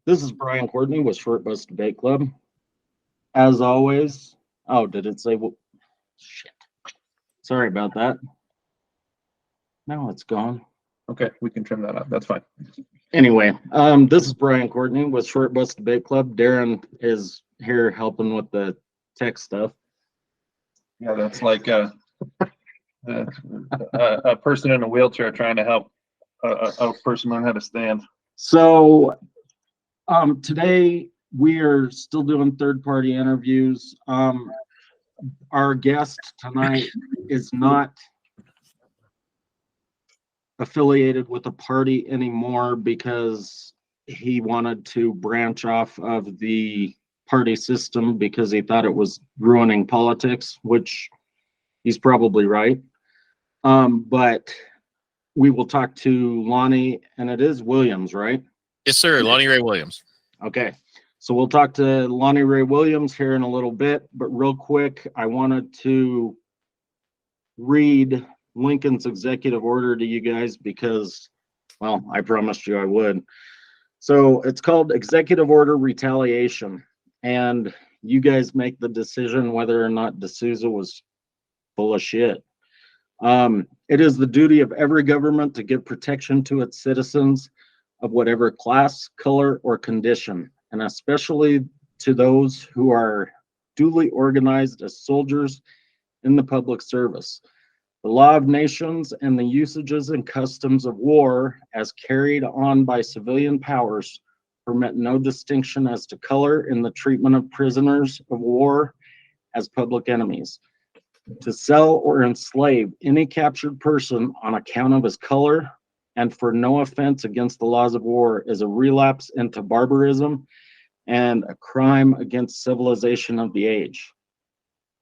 This is Brian Courtney with Short Bus Debate Club. As always, oh, did it say? Well, shit. Sorry about that. Now it's gone. Okay, we can trim that up. That's fine. Anyway, this is Brian Courtney with Short Bus Debate Club. Darren is here helping with the tech stuff. Yeah, that's like a person in a wheelchair trying to help a person learn how to stand. So today we are still doing third-party interviews. Our guest tonight is not affiliated with a party anymore because he wanted to branch off of the party system because he thought it was ruining politics, which he's probably right. But we will talk to Lonnie, and it is Williams, right? Yes, sir. Lonnie Ray Williams. Okay. So we'll talk to Lonnie Ray Williams here in a little bit, but real quick, I wanted to read Lincoln's executive order to you guys because, well, I promised you I would. So it's called Executive Order Retaliation, and you guys make the decision whether or not D'Souza was full of shit. It is the duty of every government to give protection to its citizens of whatever class, color, or condition, and especially to those who are duly organized as soldiers in the public service. The law of nations and the usages and customs of war, as carried on by civilian powers, permit no distinction as to color in the treatment of prisoners of war as public enemies. To sell or enslave any captured person on account of his color and for no offense against the laws of war is a relapse into barbarism and a crime against civilization of the age.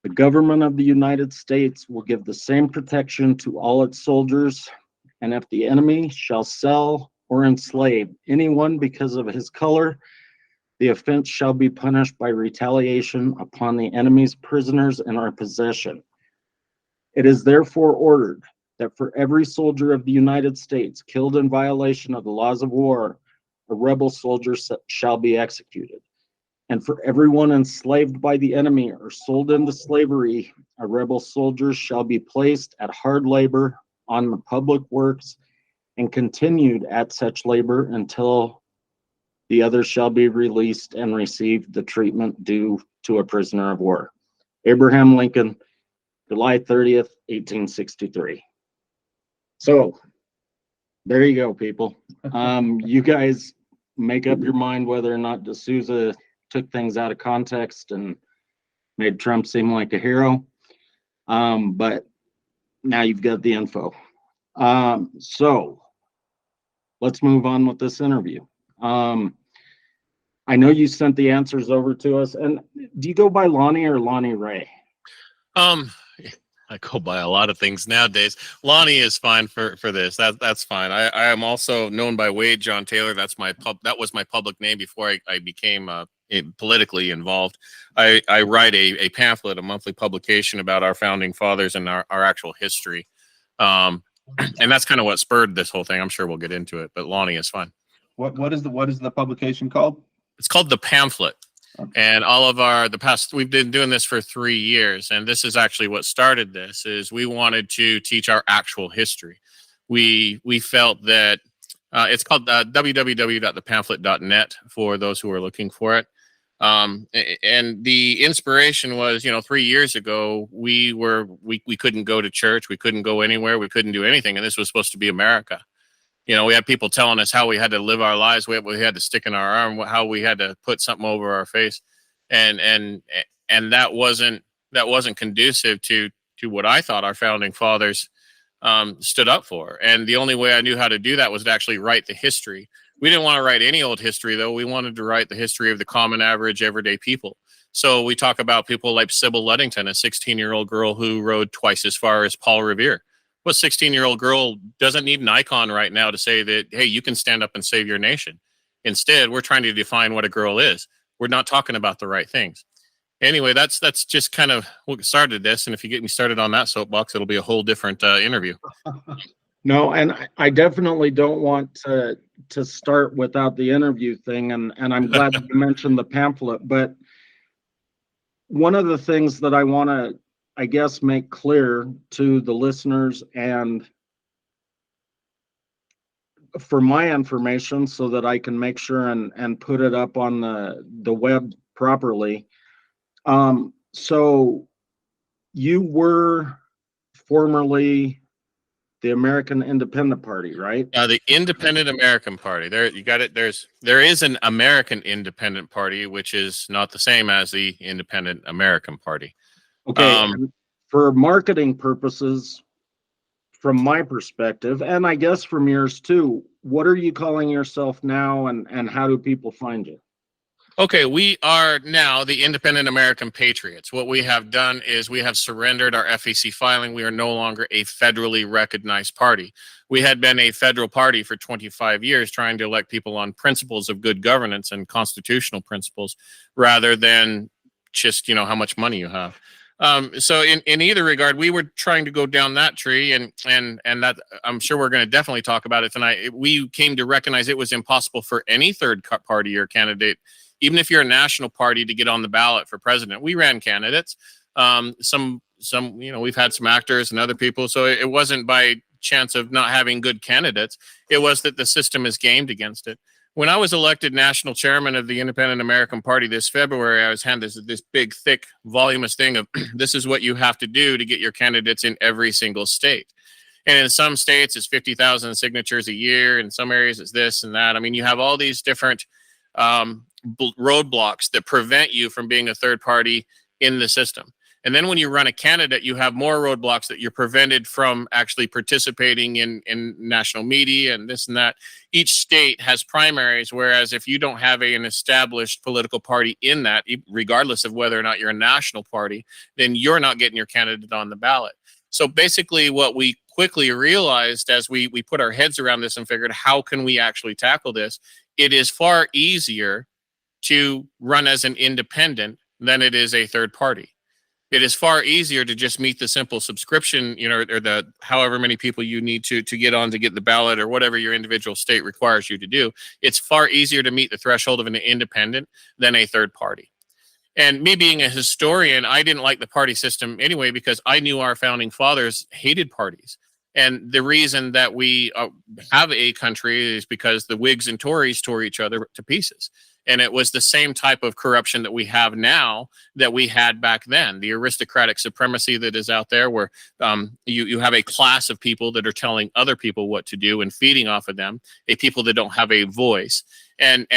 The government of the United States will give the same protection to all its soldiers, and if the enemy shall sell or enslave anyone because of his color, the offense shall be punished by retaliation upon the enemy's prisoners in our possession. It is therefore ordered that for every soldier of the United States killed in violation of the laws of war, a rebel soldier shall be executed. And for everyone enslaved by the enemy or sold into slavery, a rebel soldier shall be placed at hard labor on the public works and continued at such labor until the other shall be released and receive the treatment due to a prisoner of war. Abraham Lincoln, July 30th, 1863. So there you go, people. You guys make up your mind whether or not D'Souza took things out of context and made Trump seem like a hero. But now you've got the info. So let's move on with this interview. I know you sent the answers over to us. And do you go by Lonnie or Lonnie Ray? I go by a lot of things nowadays. Lonnie is fine for this. That's fine. I am also known by Wade John Taylor. That was my public name before I became politically involved. I write a pamphlet, a monthly publication about our founding fathers and our actual history. And that's kind of what spurred this whole thing. I'm sure we'll get into it, but Lonnie is fine. What is the publication called? It's called The Pamphlet. And we've been doing this for 3 years. And this is actually what started this, is we wanted to teach our actual history. We felt that it's called www.thepamphlet.net for those who are looking for it. And the inspiration was, 3 years ago, we couldn't go to church. We couldn't go anywhere. We couldn't do anything. And this was supposed to be America. We had people telling us how we had to live our lives, what we had to stick in our arm, how we had to put something over our face, and that wasn't conducive to what I thought our founding fathers stood up for. And the only way I knew how to do that was to actually write the history. We didn't want to write any old history, though. We wanted to write the history of the common, average, everyday people. So we talk about people like Sybil Ludington, a 16-year-old girl who rode twice as far as Paul Revere. What 16-year-old girl doesn't need an icon right now to say that, hey, you can stand up and save your nation? Instead, we're trying to define what a girl is. We're not talking about the right things. Anyway, that's just kind of what started this. And if you get me started on that soapbox, it'll be a whole different interview. No, and I definitely don't want to start without the interview thing, and I'm glad you mentioned the pamphlet. But one of the things that I want to, I guess, make clear to the listeners and for my information so that I can make sure and put it up on the web properly. So you were formerly the American Independent Party, right? The Independent American Party. There, you got it. There is an American Independent Party, which is not the same as the Independent American Party. Okay, and for marketing purposes, from my perspective, and I guess from yours too, what are you calling yourself now, and how do people find you? Okay, we are now the Independent American Patriots. What we have done is we have surrendered our FEC filing. We are no longer a federally recognized party. We had been a federal party for 25 years trying to elect people on principles of good governance and constitutional principles rather than just, how much money you have. So in either regard, we were trying to go down that tree, and that I'm sure we're going to definitely talk about it tonight. We came to recognize it was impossible for any third party or candidate, even if you're a national party, to get on the ballot for president. We ran candidates. Some we've had some actors and other people. So it wasn't by chance of not having good candidates. It was that the system is gamed against it. When I was elected national chairman of the Independent American Party this February, I was handed this big, thick, voluminous thing of this is what you have to do to get your candidates in every single state. And in some states, it's 50,000 signatures a year. In some areas, it's this and that. I mean, you have all these different roadblocks that prevent you from being a third party in the system. And then when you run a candidate, you have more roadblocks that you're prevented from actually participating in national media and this and that. Each state has primaries, whereas if you don't have an established political party in that, regardless of whether or not you're a national party, then you're not getting your candidate on the ballot. So basically what we quickly realized as we put our heads around this and figured, how can we actually tackle this? It is far easier to run as an independent than it is a third party. It is far easier to just meet the simple subscription, or the however many people you need to get on to get the ballot or whatever your individual state requires you to do. It's far easier to meet the threshold of an independent than a third party. And me being a historian, I didn't like the party system anyway because I knew our founding fathers hated parties. And the reason that we have a country is because the Whigs and Tories tore each other to pieces. And it was the same type of corruption that we have now that we had back then. The aristocratic supremacy that is out there where you have a class of people that are telling other people what to do and feeding off of them, a people that don't have a voice. And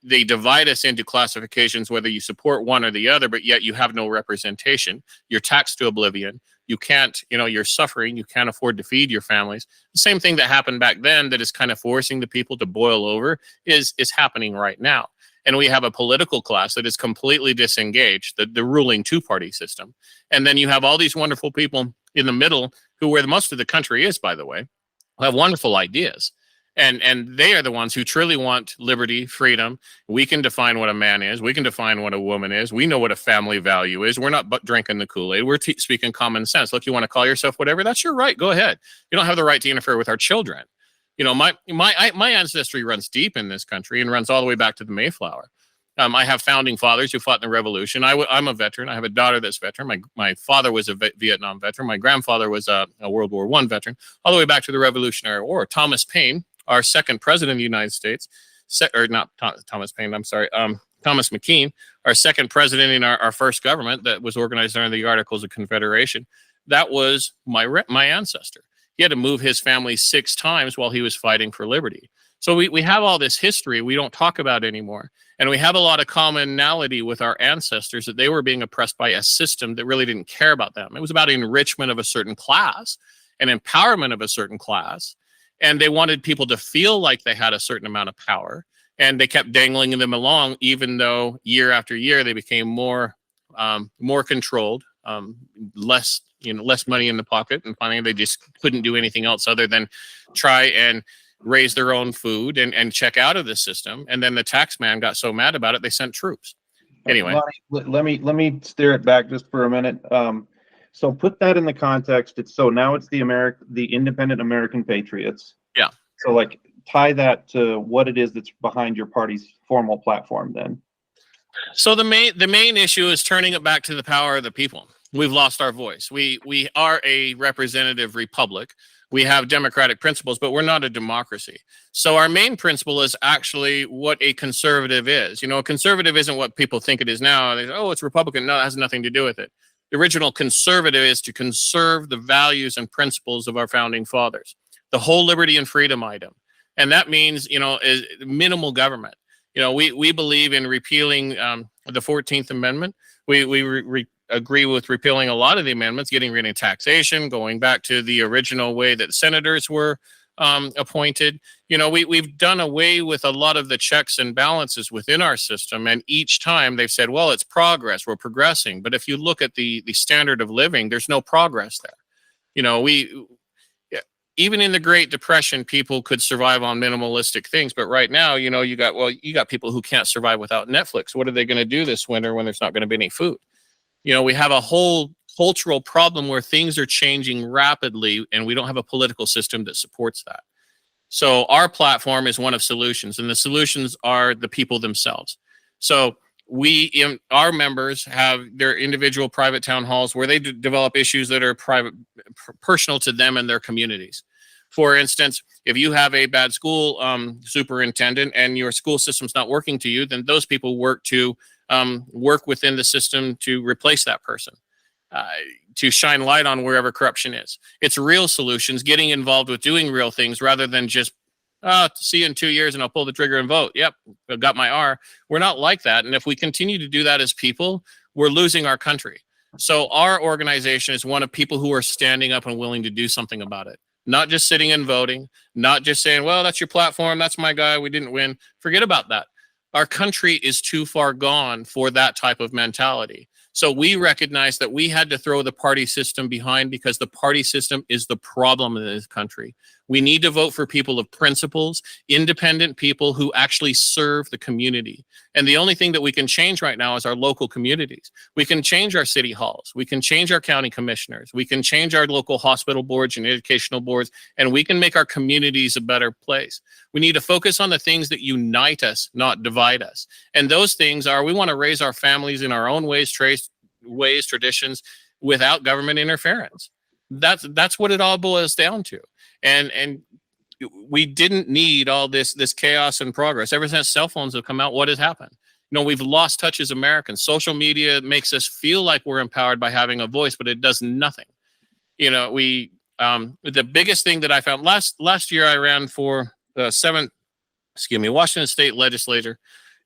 they divide us into classifications, whether you support one or the other, but yet you have no representation. You're taxed to oblivion. You can't, you're suffering. You can't afford to feed your families. The same thing that happened back then that is kind of forcing the people to boil over is happening right now. And we have a political class that is completely disengaged, the ruling two-party system. And then you have all these wonderful people in the middle who, where most of the country is, by the way, who have wonderful ideas. And they are the ones who truly want liberty, freedom. We can define what a man is. We can define what a woman is. We know what a family value is. We're not but drinking the Kool-Aid. We're speaking common sense. Look, you want to call yourself whatever? That's your right. Go ahead. You don't have the right to interfere with our children. My ancestry runs deep in this country and runs all the way back to the Mayflower. I have founding fathers who fought in the Revolution. I'm a veteran. I have a daughter that's veteran. My father was a Vietnam veteran. My grandfather was a World War I veteran, all the way back to the Revolutionary War. Thomas Paine, our second president of the United States, Thomas McKean, our second president in our first government that was organized under the Articles of Confederation, that was my ancestor. He had to move his family 6 times while he was fighting for liberty. So we have all this history we don't talk about anymore. And we have a lot of commonality with our ancestors that they were being oppressed by a system that really didn't care about them. It was about enrichment of a certain class and empowerment of a certain class. And they wanted people to feel like they had a certain amount of power. And they kept dangling them along, even though year after year they became more controlled, less money in the pocket, and finally they just couldn't do anything else other than try and raise their own food and check out of the system. And then the tax man got so mad about it, they sent troops. Anyway, Lonnie, let me steer it back just for a minute. So put that in the context. Now it's the independent American Patriots. Yeah. So like tie that to what it is that's behind your party's formal platform then. So the main issue is turning it back to the power of the people. We've lost our voice. We are a representative republic. We have democratic principles, but we're not a democracy. So our main principle is actually what a conservative is. You know, a conservative isn't what people think it is now. They say, oh, it's Republican. No, it has nothing to do with it. The original conservative is to conserve the values and principles of our founding fathers, the whole liberty and freedom item. And that means, you know, is minimal government. You know, we believe in repealing the 14th Amendment. We agree with repealing a lot of the amendments, getting rid of taxation, going back to the original way that senators were appointed. You know, we've done away with a lot of the checks and balances within our system. And each time they've said, well, it's progress, we're progressing. But if you look at the standard of living, there's no progress there. You know, even in the Great Depression, people could survive on minimalistic things. But right now, you know, you got people who can't survive without Netflix. What are they going to do this winter when there's not going to be any food? You know, we have a whole cultural problem where things are changing rapidly and we don't have a political system that supports that. So our platform is one of solutions, and the solutions are the people themselves. So our members have their individual private town halls where they develop issues that are personal to them and their communities. For instance, if you have a bad school superintendent and your school system's not working to you, then those people work within the system to replace that person, to shine light on wherever corruption is. It's real solutions, getting involved with doing real things rather than just, see you in 2 years and I'll pull the trigger and vote. Yep, I've got my R. We're not like that. And if we continue to do that as people, we're losing our country. So our organization is one of people who are standing up and willing to do something about it. Not just sitting and voting, not just saying, well, that's your platform, that's my guy, we didn't win. Forget about that. Our country is too far gone for that type of mentality. So we recognize that we had to throw the party system behind because the party system is the problem in this country. We need to vote for people of principles, independent people who actually serve the community. And the only thing that we can change right now is our local communities. We can change our city halls. We can change our county commissioners. We can change our local hospital boards and educational boards, and we can make our communities a better place. We need to focus on the things that unite us, not divide us. And those things are, we want to raise our families in our own ways, traditions, without government interference. That's what it all boils down to. And we didn't need all this chaos and progress. Ever since cell phones have come out, what has happened? You know, we've lost touch as Americans. Social media makes us feel like we're empowered by having a voice, but it does nothing. You know, the biggest thing that I found last year, I ran for the Washington State Legislature.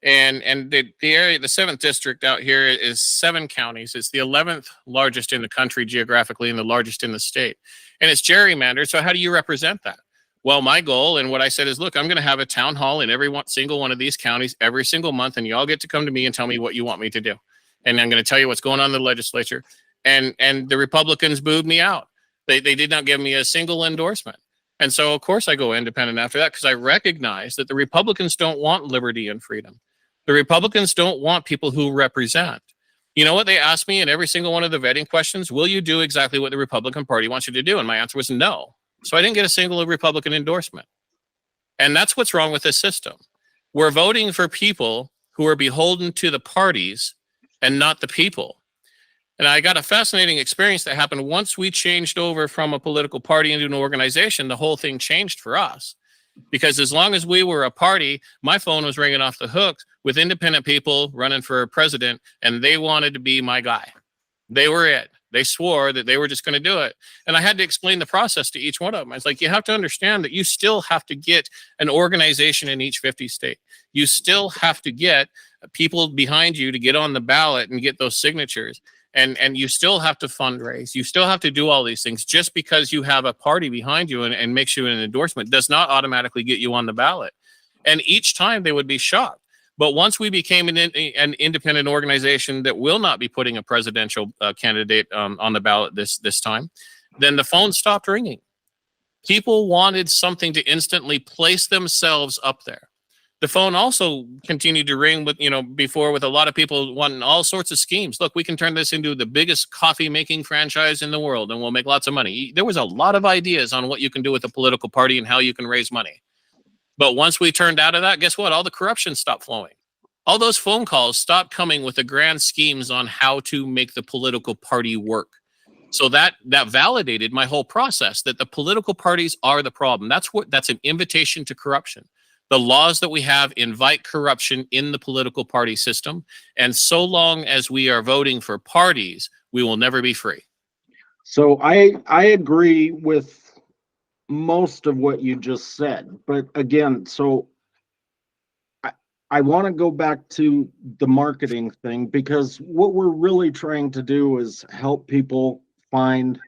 And the area, the 7th district out here is 7 counties. It's the 11th largest in the country geographically and the largest in the state. And it's gerrymandered. So how do you represent that? Well, my goal and what I said is, look, I'm going to have a town hall in every single one of these counties every single month. And you all get to come to me and tell me what you want me to do. And I'm going to tell you what's going on in the legislature. And the Republicans booed me out. They did not give me a single endorsement. And so, of course, I go independent after that because I recognize that the Republicans don't want liberty and freedom. The Republicans don't want people who represent. You know what? They asked me in every single one of the vetting questions, will you do exactly what the Republican Party wants you to do? And my answer was no. So I didn't get a single Republican endorsement. And that's what's wrong with this system. We're voting for people who are beholden to the parties and not the people. And I got a fascinating experience that happened once we changed over from a political party into an organization. The whole thing changed for us. Because as long as we were a party, my phone was ringing off the hooks with independent people running for president, and they wanted to be my guy. They were it. They swore that they were just going to do it. And I had to explain the process to each one of them. I was like, you have to understand that you still have to get an organization in each 50 state. You still have to get people behind you to get on the ballot and get those signatures. And you still have to fundraise. You still have to do all these things. Just because you have a party behind you and makes you an endorsement does not automatically get you on the ballot. And each time they would be shocked. But once we became an independent organization that will not be putting a presidential candidate on the ballot this time, then the phone stopped ringing. People wanted something to instantly place themselves up there. the phone also continued to ring with, before, with a lot of people wanting all sorts of schemes. Look, we can turn this into the biggest coffee making franchise in the world and we'll make lots of money. There was a lot of ideas on what you can do with a political party and how you can raise money. But once we turned out of that, guess what? All the corruption stopped flowing. All those phone calls stopped coming with the grand schemes on how to make the political party work. So that validated my whole process, that the political parties are the problem. That's an invitation to corruption. The laws that we have invite corruption in the political party system. And so long as we are voting for parties, we will never be free. So I agree with most of what you just said. But again, so I want to go back to the marketing thing, because what we're really trying to do is help people find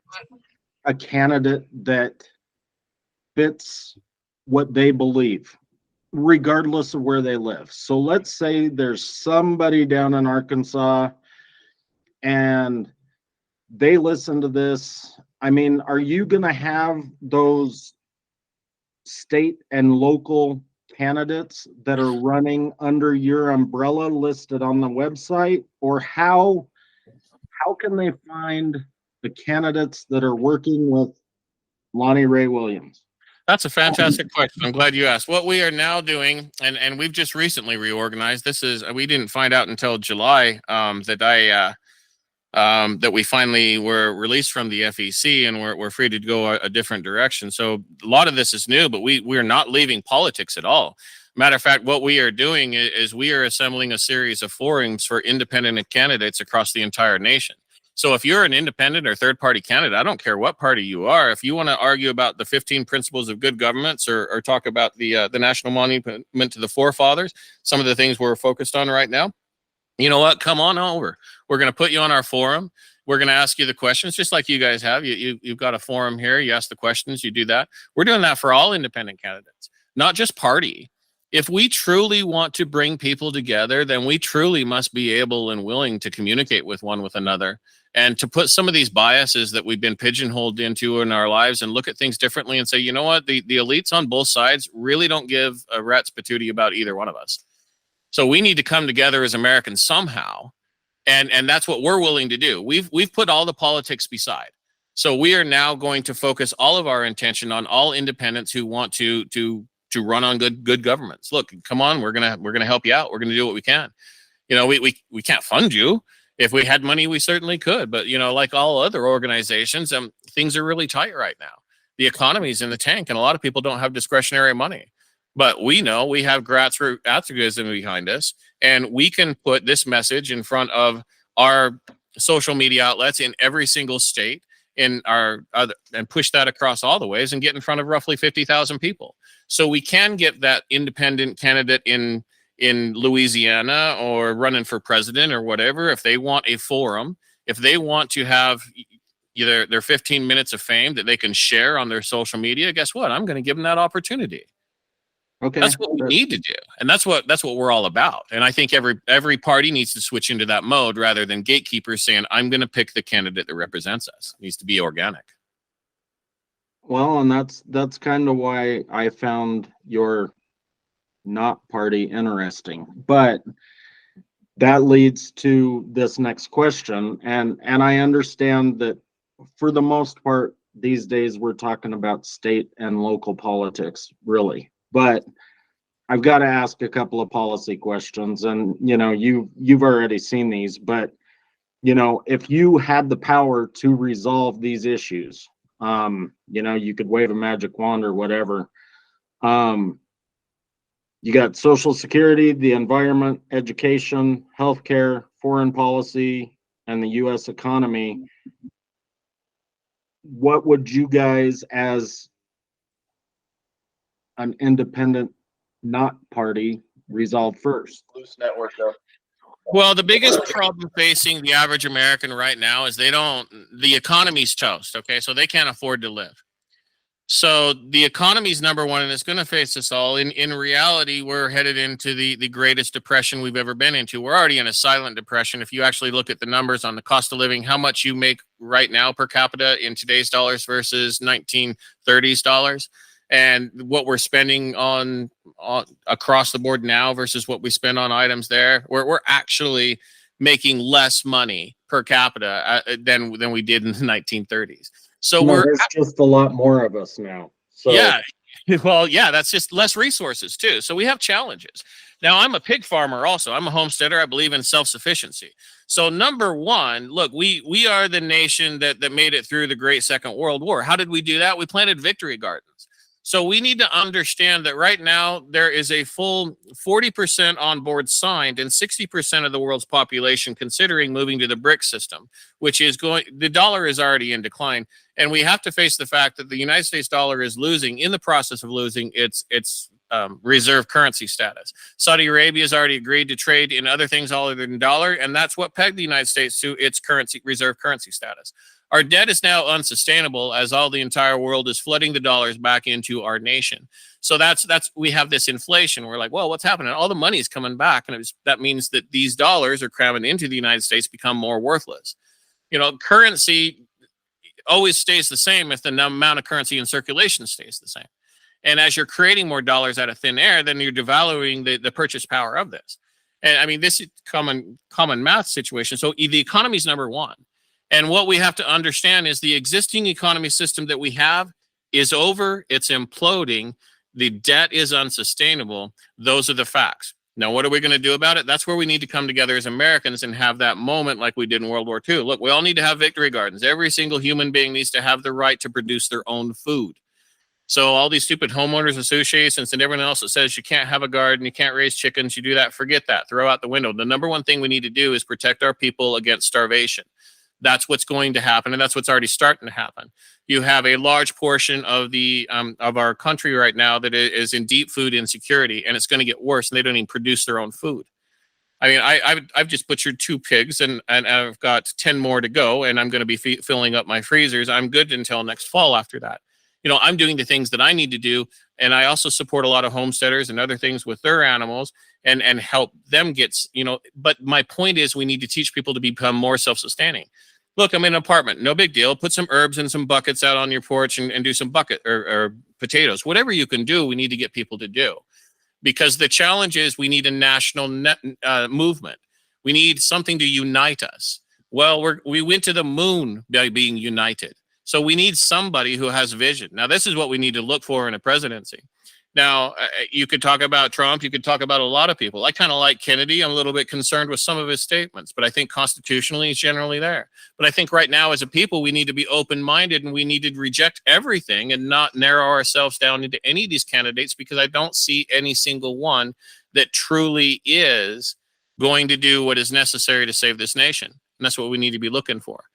a candidate that fits what they believe, regardless of where they live. So let's say there's somebody down in Arkansas and they listen to this. I mean, are you going to have those state and local candidates that are running under your umbrella listed on the website? Or how can they find the candidates that are working with Lonnie Ray Williams? That's a fantastic question. I'm glad you asked. What we are now doing, and we've just recently reorganized. We didn't find out until July that we finally were released from the FEC and we're free to go a different direction. So a lot of this is new, but we're not leaving politics at all. Matter of fact, what we are doing is we are assembling a series of forums for independent candidates across the entire nation. So if you're an independent or third-party candidate, I don't care what party you are. If you want to argue about the 15 principles of good governments or talk about the National Monument to the Forefathers, some of the things we're focused on right now, you know what? Come on over. We're going to put you on our forum. We're going to ask you the questions, just like you guys have. You've got a forum here. You ask the questions. You do that. We're doing that for all independent candidates, not just party. If we truly want to bring people together, then we truly must be able and willing to communicate with one with another and to put some of these biases that we've been pigeonholed into in our lives and look at things differently and say, you know what? The elites on both sides really don't give a rat's patootie about either one of us. So we need to come together as Americans somehow. And that's what we're willing to do. We've put all the politics beside. So we are now going to focus all of our intention on all independents who want to run on good governments. Look, come on, we're gonna help you out. We're gonna do what we can. We can't fund you. If we had money, we certainly could. But like all other organizations, things are really tight right now. The economy's in the tank, and a lot of people don't have discretionary money. But we know we have grassroots activism behind us, and we can put this message in front of our social media outlets in every single state and push that across all the ways and get in front of roughly 50,000 people. So we can get that independent candidate in Louisiana or running for president or whatever. If they want a forum, if they want to have either their 15 minutes of fame that they can share on their social media, guess what? I'm going to give them that opportunity. Okay. That's what we need to do. And that's what we're all about. And I think every party needs to switch into that mode rather than gatekeepers saying, I'm going to pick the candidate that represents us. It needs to be organic. Well, and that's kind of why I found your not party interesting. But that leads to this next question. And I understand that for the most part, these days we're talking about state and local politics, really. But I've got to ask a couple of policy questions, and you've already seen these, but if you had the power to resolve these issues, you could wave a magic wand or whatever. You got Social Security, the environment, education, healthcare, foreign policy, and the U.S. economy. What would you guys, as an independent not party, resolve first? Loose network though. Well, the biggest problem facing the average American right now is the economy's toast. Okay. So they can't afford to live. So the economy's number one, and it's going to face us all. In reality, we're headed into the greatest depression we've ever been into. We're already in a silent depression. If you actually look at the numbers on the cost of living, how much you make right now per capita in today's dollars versus 1930s dollars, and what we're spending on across the board now versus what we spend on items there, we're actually making less money per capita than we did in the 1930s. So No, there's just a lot more of us now. So yeah, well, yeah, that's just less resources too. So we have challenges. Now, I'm a pig farmer also. I'm a homesteader. I believe in self-sufficiency. So number one, look, we are the nation that made it through the Great Second World War. How did we do that? We planted victory gardens. So we need to understand that right now there is a full 40% on board signed and 60% of the world's population considering moving to the BRICS system, which is the dollar is already in decline. And we have to face the fact that the United States dollar is losing, in the process of losing its reserve currency status. Saudi Arabia has already agreed to trade in other things other than dollar, and that's what pegged the United States to its reserve currency status. Our debt is now unsustainable as the entire world is flooding the dollars back into our nation. So that's we have this inflation. We're like, well, what's happening? All the money is coming back, and that means that these dollars are cramming into the United States, become more worthless. Currency always stays the same if the amount of currency in circulation stays the same. And as you're creating more dollars out of thin air, then you're devaluing the purchase power of this. And I mean, this is common math situation. So the economy is number one. And what we have to understand is the existing economy system that we have is over. It's imploding. The debt is unsustainable. Those are the facts. Now, what are we going to do about it? That's where we need to come together as Americans and have that moment like we did in World War II. Look, we all need to have victory gardens. Every single human being needs to have the right to produce their own food. So all these stupid homeowners associations and everyone else that says you can't have a garden, you can't raise chickens, you do that, forget that, throw out the window. The number one thing we need to do is protect our people against starvation. That's what's going to happen, and that's what's already starting to happen. You have a large portion of of our country right now that is in deep food insecurity, and it's going to get worse, and they don't even produce their own food. I mean, I've just butchered 2 pigs, and I've got 10 more to go, and I'm going to be filling up my freezers. I'm good until next fall after that. I'm doing the things that I need to do, and I also support a lot of homesteaders and other things with their animals and help them get, but my point is we need to teach people to become more self-sustaining. Look, I'm in an apartment, no big deal. Put some herbs and some buckets out on your porch and do some bucket or potatoes. Whatever you can do, we need to get people to do. Because the challenge is we need a national movement. We need something to unite us. Well, we went to the moon by being united. So we need somebody who has vision. Now, this is what we need to look for in a presidency. Now, you could talk about Trump. You could talk about a lot of people. I kind of like Kennedy. I'm a little bit concerned with some of his statements, but I think constitutionally he's generally there. But I think right now as a people, we need to be open-minded and we need to reject everything and not narrow ourselves down into any of these candidates, because I don't see any single one that truly is going to do what is necessary to save this nation. And that's what we need to be looking for.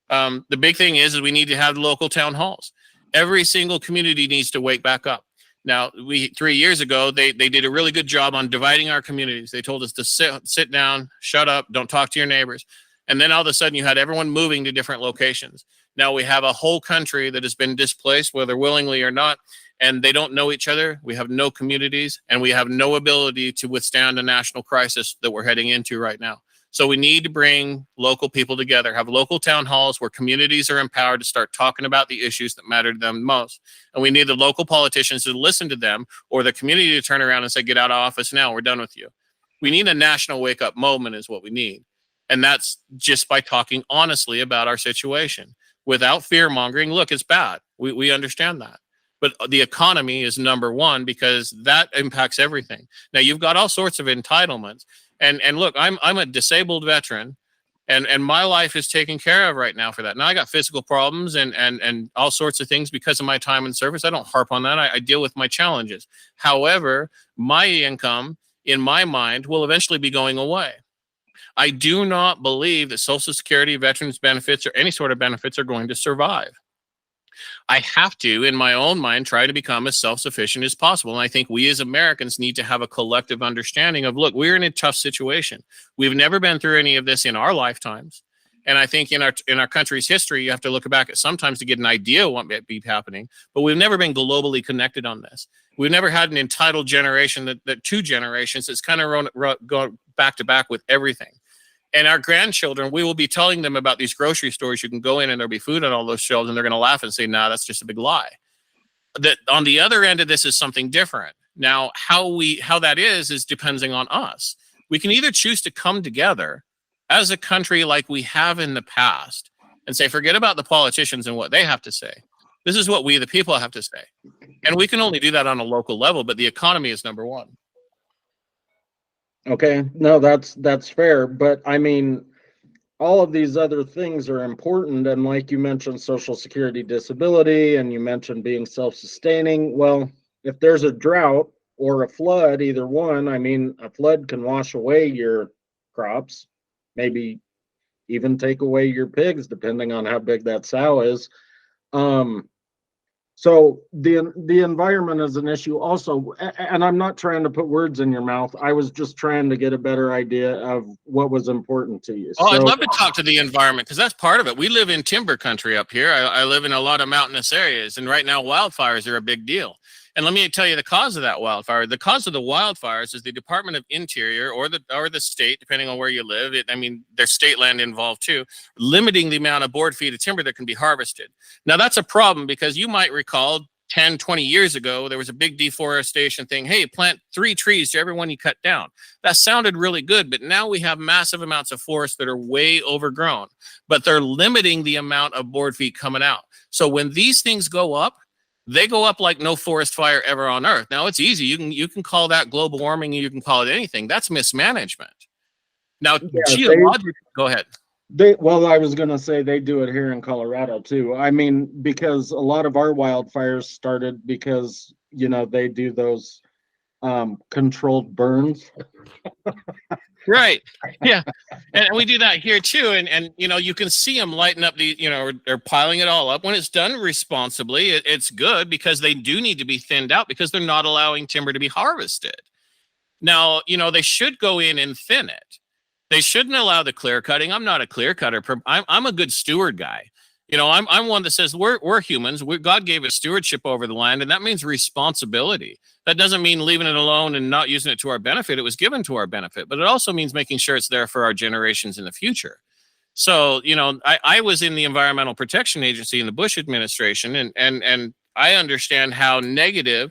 The big thing is we need to have local town halls. Every single community needs to wake back up. Now, 3 years ago, they did a really good job on dividing our communities. They told us to sit down, shut up, don't talk to your neighbors. And then all of a sudden you had everyone moving to different locations. Now we have a whole country that has been displaced, whether willingly or not, and they don't know each other. We have no communities, and we have no ability to withstand a national crisis that we're heading into right now. So we need to bring local people together, have local town halls where communities are empowered to start talking about the issues that matter to them most. And we need the local politicians to listen to them, or the community to turn around and say, get out of office now, we're done with you. We need a national wake-up moment is what we need. And that's just by talking honestly about our situation without fear-mongering. Look, it's bad. We understand that. But the economy is number one because that impacts everything. Now, you've got all sorts of entitlements. And look, I'm a disabled veteran, and my life is taken care of right now for that. Now I got physical problems and all sorts of things because of my time in service. I don't harp on that. I deal with my challenges. However, my income in my mind will eventually be going away. I do not believe that Social Security, veterans benefits, or any sort of benefits are going to survive. I have to, in my own mind, try to become as self-sufficient as possible. And I think we as Americans need to have a collective understanding of, look, we're in a tough situation. We've never been through any of this in our lifetimes. And I think in our country's history, you have to look back at sometimes to get an idea of what might be happening. But we've never been globally connected on this. We've never had an entitled generation that 2 generations that's kind of going back to back with everything. And our grandchildren, we will be telling them about these grocery stores. You can go in and there'll be food on all those shelves, and they're going to laugh and say, nah, that's just a big lie. that on the other end of this is something different. Now, how that is depending on us. We can either choose to come together as a country like we have in the past and say, forget about the politicians and what they have to say. This is what we, the people, have to say. And we can only do that on a local level, but the economy is number one. Okay, no, that's fair. But I mean, all of these other things are important. And like you mentioned, Social Security, disability, and you mentioned being self-sustaining. Well, if there's a drought or a flood, either one, I mean, a flood can wash away your crops, maybe even take away your pigs, depending on how big that sow is. So the environment is an issue also, and I'm not trying to put words in your mouth. I was just trying to get a better idea of what was important to you. Oh, I'd So, love to talk to the environment because that's part of it. We live in timber country up here. I live in a lot of mountainous areas, and right now wildfires are a big deal. And let me tell you the cause of that wildfire. The cause of the wildfires is the Department of Interior or the state, depending on where you live. There's state land involved too, limiting the amount of board feet of timber that can be harvested. Now that's a problem because you might recall 10, 20 years ago, there was a big deforestation thing. Hey, plant 3 trees to every one you cut down. That sounded really good, but now we have massive amounts of forests that are way overgrown, but they're limiting the amount of board feet coming out. So when these things go up, they go up like no forest fire ever on Earth. Now it's easy. You can call that global warming. You can call it anything. That's mismanagement. Now, geologically, go ahead. Well, I was going to say they do it here in Colorado too. I mean, because a lot of our wildfires started because, they do those controlled burns. Right. Yeah. And we do that here too. And you can see them lighting up they're piling it all up. When it's done responsibly, it's good because they do need to be thinned out because they're not allowing timber to be harvested. Now, they should go in and thin it. They shouldn't allow the clear cutting. I'm not a clear cutter. I'm a good steward guy. I'm one that says we're humans. God gave us stewardship over the land, and that means responsibility. That doesn't mean leaving it alone and not using it to our benefit. It was given to our benefit, but it also means making sure it's there for our generations in the future. So, I was in the Environmental Protection Agency in the Bush administration, and I understand how negative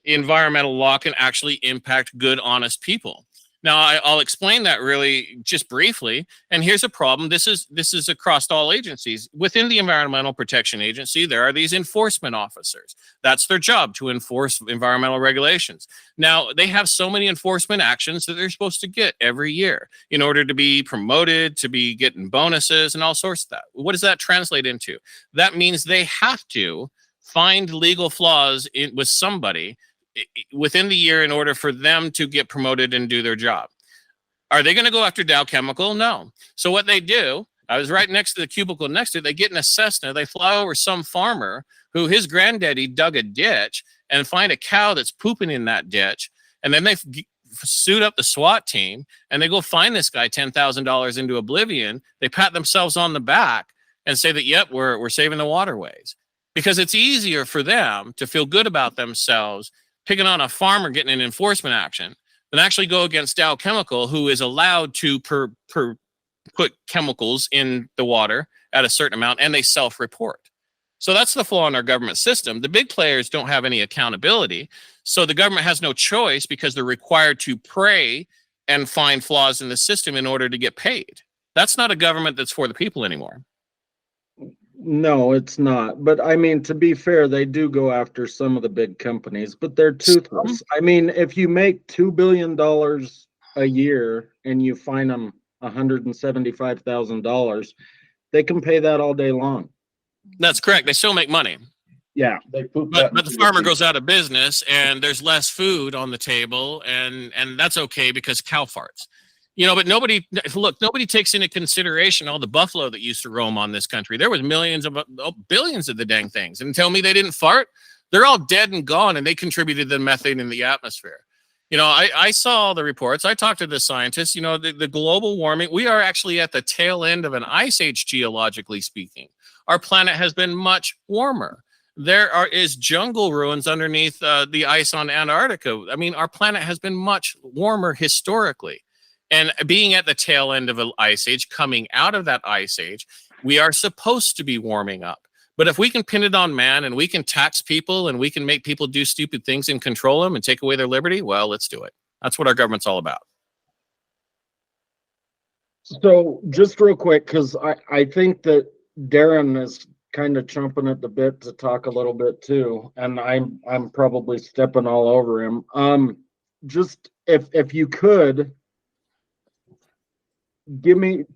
environmental law can actually impact good, honest people. Now, I'll explain that really just briefly. And here's a problem. This is across all agencies. Within the Environmental Protection Agency, there are these enforcement officers. That's their job, to enforce environmental regulations. Now, they have so many enforcement actions that they're supposed to get every year in order to be promoted, to be getting bonuses and all sorts of that. What does that translate into? That means they have to find legal flaws with somebody within the year in order for them to get promoted and do their job. Are they going to go after Dow Chemical? No. So what they do, I was right next to the cubicle next to it, they get in a Cessna, they fly over some farmer who his granddaddy dug a ditch and find a cow that's pooping in that ditch. And then they suit up the SWAT team and they go find this guy $10,000 into oblivion. They pat themselves on the back and say that, yep, we're saving the waterways. Because it's easier for them to feel good about themselves picking on a farmer getting an enforcement action than actually go against Dow Chemical, who is allowed to put chemicals in the water at a certain amount, and they self-report. So that's the flaw in our government system. The big players don't have any accountability, so the government has no choice because they're required to pray and find flaws in the system in order to get paid. That's not a government that's for the people anymore. No, it's not. But I mean, to be fair, they do go after some of the big companies, but they're toothless. I mean, if you make $2 billion a year and you fine them $175,000, they can pay that all day long. That's correct. They still make money. Yeah. But the farmer goes out of business and there's less food on the table, and that's okay because cow farts. But nobody takes into consideration all the buffalo that used to roam on this country. There was billions of the dang things. And tell me they didn't fart? They're all dead and gone, and they contributed to the methane in the atmosphere. I saw all the reports. I talked to the scientists. The global warming, we are actually at the tail end of an ice age, geologically speaking. Our planet has been much warmer. There is jungle ruins underneath the ice on Antarctica. I mean, our planet has been much warmer historically. And being at the tail end of an ice age, coming out of that ice age, we are supposed to be warming up. But if we can pin it on man and we can tax people and we can make people do stupid things and control them and take away their liberty, well, let's do it. That's what our government's all about. So just real quick, because I think that Darren is kind of chomping at the bit to talk a little bit too, and I'm probably stepping all over him. Just if you could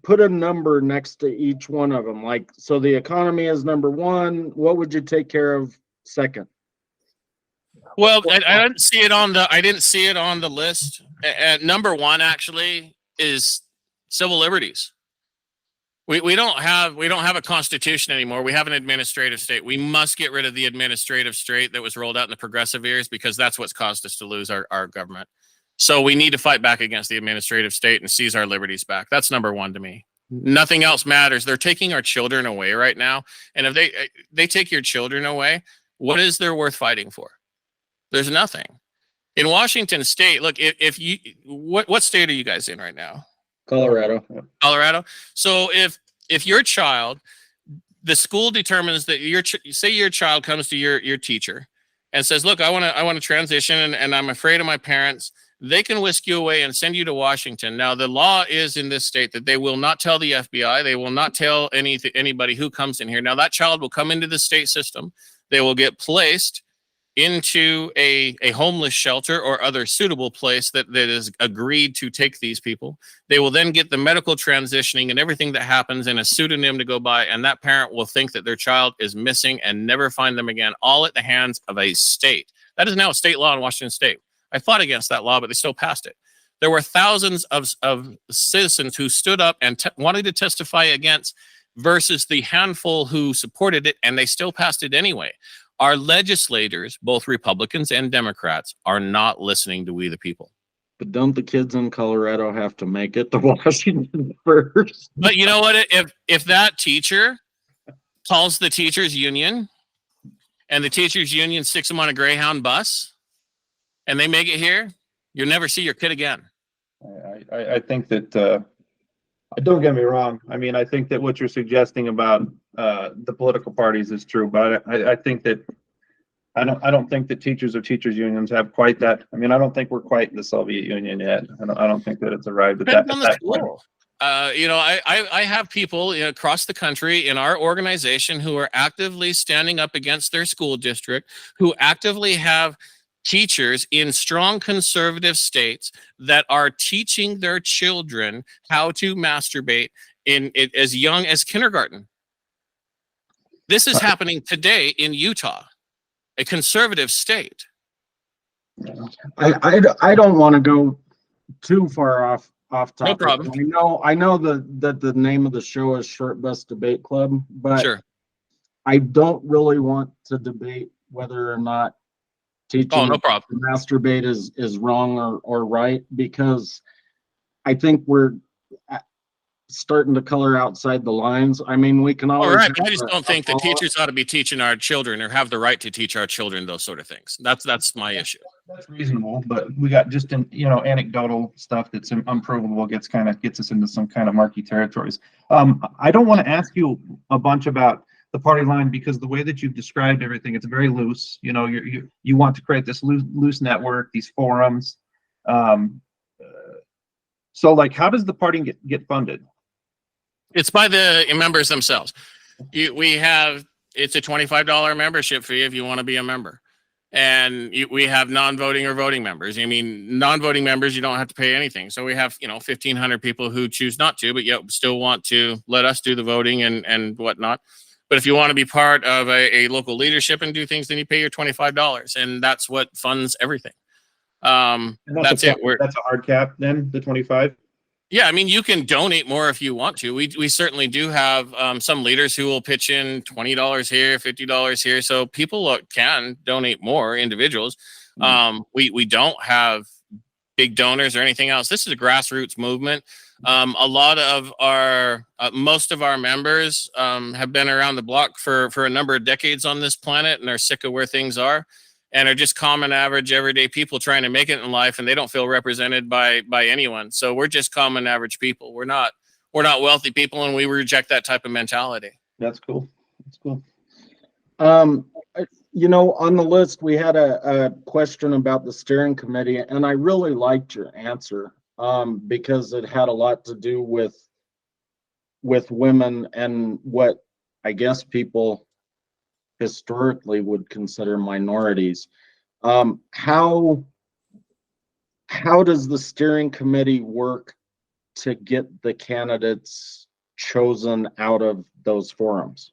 put a number next to each one of them. Like, so the economy is number one. What would you take care of second? Well, I didn't see it on the list. Number one actually is civil liberties. We don't have a constitution anymore. We have an administrative state. We must get rid of the administrative state that was rolled out in the progressive years, because that's what's caused us to lose our government. So we need to fight back against the administrative state and seize our liberties back. That's number one to me. Nothing else matters. They're taking our children away right now. And if they take your children away, what is there worth fighting for? There's nothing. In Washington state, look, if you, what state are you guys in right now? Colorado. Colorado. So if your child, the school determines that say your child comes to your teacher and says, look, I want to transition and I'm afraid of my parents, they can whisk you away and send you to Washington. Now, the law is in this state that they will not tell the FBI. They will not tell anybody who comes in here. Now, that child will come into the state system. They will get placed into a homeless shelter or other suitable place that is agreed to take these people. They will then get the medical transitioning and everything that happens in a pseudonym to go by, and that parent will think that their child is missing and never find them again, all at the hands of a state. That is now a state law in Washington state. I fought against that law, but they still passed it. There were thousands of citizens who stood up and wanted to testify against versus the handful who supported it, and they still passed it anyway. Our legislators, both Republicans and Democrats, are not listening to we the people. But don't the kids in Colorado have to make it to Washington first? But you know what? If that teacher calls the teachers union and the teachers union sticks them on a Greyhound bus and they make it here, you'll never see your kid again. I think that, don't get me wrong. I mean, I think that what you're suggesting about the political parties is true, but I think that I don't think that teachers or teachers unions have quite that. I mean, I don't think we're quite in the Soviet Union yet. I don't think that it's arrived at that point. I have people across the country in our organization who are actively standing up against their school district, who actively have teachers in strong conservative states that are teaching their children how to masturbate in as young as kindergarten. This is happening today in Utah, a conservative state. I don't want to go too far off topic. No problem. I know that the name of the show is Short Bus Debate Club, but Sure. I don't really want to debate whether or not teaching no problem. to masturbate is wrong or right, because I think we're starting to color outside the lines. I mean, we can always. All right, but I just don't think that teachers ought to be teaching our children or have the right to teach our children those sort of things. That's my issue. That's reasonable, but we got just anecdotal stuff that's unprovable gets us into some kind of murky territories. I don't want to ask you a bunch about the party line, because the way that you've described everything, it's very loose. You want to create this loose network, these forums. So like, how does the party get funded? It's by the members themselves. It's a $25 membership fee if you want to be a member. And we have non-voting or voting members. I mean, non-voting members, you don't have to pay anything. So we have, 1,500 people who choose not to, but yet still want to let us do the voting and whatnot. But if you want to be part of a local leadership and do things, then you pay your $25. And that's what funds everything. That's it. That's a hard cap then, the 25? Yeah, I mean, you can donate more if you want to. We certainly do have some leaders who will pitch in $20 here, $50 here. So people can donate more, individuals. We don't have big donors or anything else. This is a grassroots movement. A lot of most of our members have been around the block for a number of decades on this planet and are sick of where things are, and are just common, average, everyday people trying to make it in life, and they don't feel represented by anyone. So we're just common, average people. We're not wealthy people, and we reject that type of mentality. That's cool. That's cool. You know, on the list, we had a question about the steering committee, and I really liked your answer, because it had a lot to do with women and what I guess people historically would consider minorities. How does the steering committee work to get the candidates chosen out of those forums?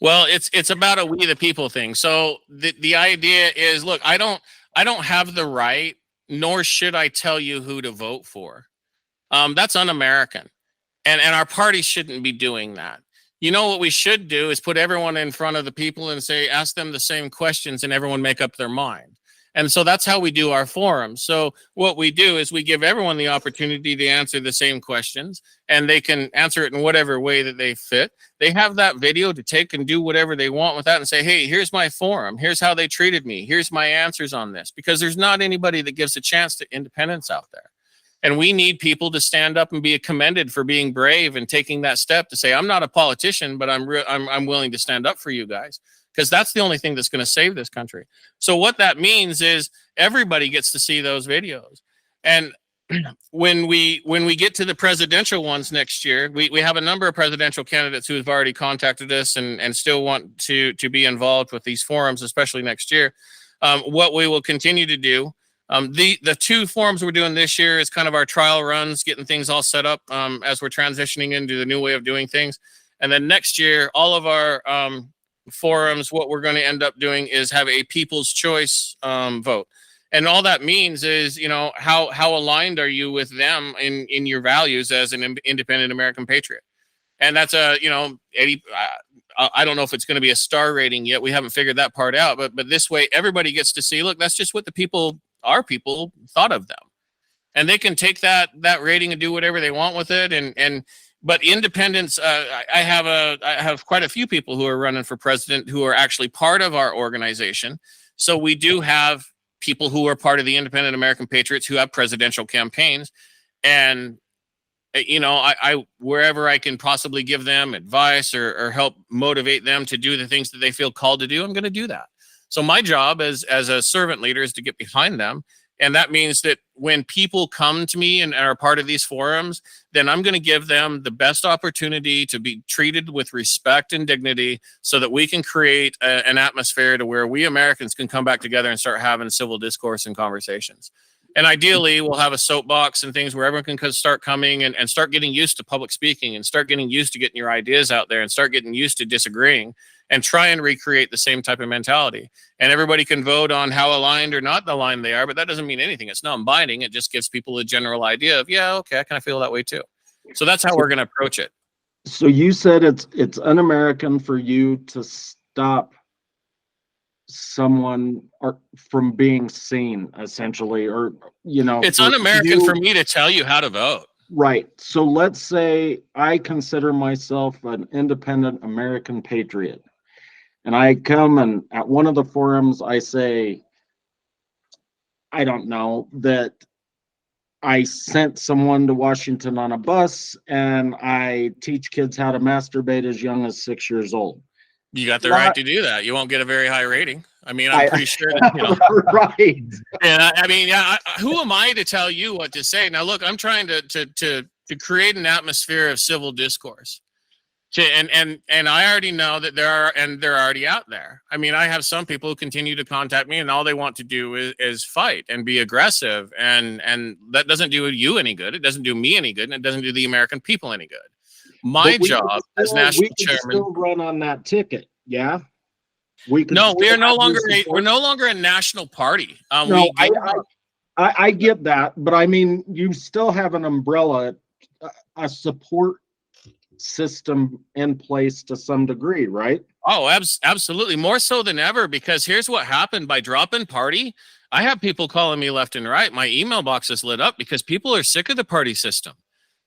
Well, it's about a we the people thing. So the idea is, look, I don't have the right, nor should I tell you who to vote for. That's un-American, and our party shouldn't be doing that. You know what we should do is put everyone in front of the people and say, ask them the same questions, and everyone make up their mind. And so that's how we do our forums. So what we do is we give everyone the opportunity to answer the same questions, and they can answer it in whatever way that they fit. They have that video to take and do whatever they want with that and say, hey, here's my forum. Here's how they treated me. Here's my answers on this. Because there's not anybody that gives a chance to independents out there. And we need people to stand up and be commended for being brave and taking that step to say, I'm not a politician, but I'm willing to stand up for you guys. Because that's the only thing that's going to save this country. So what that means is everybody gets to see those videos. And when we get to the presidential ones next year, we have a number of presidential candidates who have already contacted us and still want to be involved with these forums, especially next year. What we will continue to do, the two forums we're doing this year is kind of our trial runs, getting things all set up as we're transitioning into the new way of doing things. And then next year, all of our forums, what we're going to end up doing is have a people's choice vote. And all that means is, you know, how aligned are you with them in your values as an independent American patriot? And that's a, you know, 80, I don't know if it's going to be a star rating yet. We haven't figured that part out, but this way everybody gets to see, look, that's just what our people thought of them. And they can take that rating and do whatever they want with it. But independents, I have quite a few people who are running for president who are actually part of our organization. So we do have people who are part of the Independent American Patriots who have presidential campaigns. And, you know, I wherever I can possibly give them advice or help motivate them to do the things that they feel called to do, I'm going to do that. So my job as a servant leader is to get behind them. And that means that when people come to me and are part of these forums, then I'm going to give them the best opportunity to be treated with respect and dignity so that we can create an atmosphere to where we Americans can come back together and start having civil discourse and conversations. And ideally, we'll have a soapbox and things where everyone can start coming and start getting used to public speaking and start getting used to getting your ideas out there and start getting used to disagreeing and try and recreate the same type of mentality. And everybody can vote on how aligned or not aligned they are, but that doesn't mean anything. It's non-binding. It just gives people a general idea of, yeah, okay, I kind of feel that way too. So that's how we're going to approach it. So you said it's un-American for you to stop someone from being seen, essentially, or, you know, it's un-American for me to tell you how to vote. Right. So let's say I consider myself an independent American patriot. And I come and at one of the forums, I say, I don't know, that I sent someone to Washington on a bus and I teach kids how to masturbate as young as 6 years old. You got the right to do that. You won't get a very high rating. I mean, I'm pretty sure that, you know. Right. And I mean, yeah, who am I to tell you what to say? Now, look, I'm trying to create an atmosphere of civil discourse. And I already know that they're already out there. I mean, I have some people who continue to contact me and all they want to do is fight and be aggressive. And that doesn't do you any good. It doesn't do me any good. And it doesn't do the American people any good. My job as national chairman. Still run on that ticket. Yeah. We are no longer a national party. No, I get that, but I mean, you still have an umbrella, a support system in place to some degree, right? Oh, absolutely. More so than ever, because here's what happened by dropping party. I have people calling me left and right. My email box is lit up because people are sick of the party system.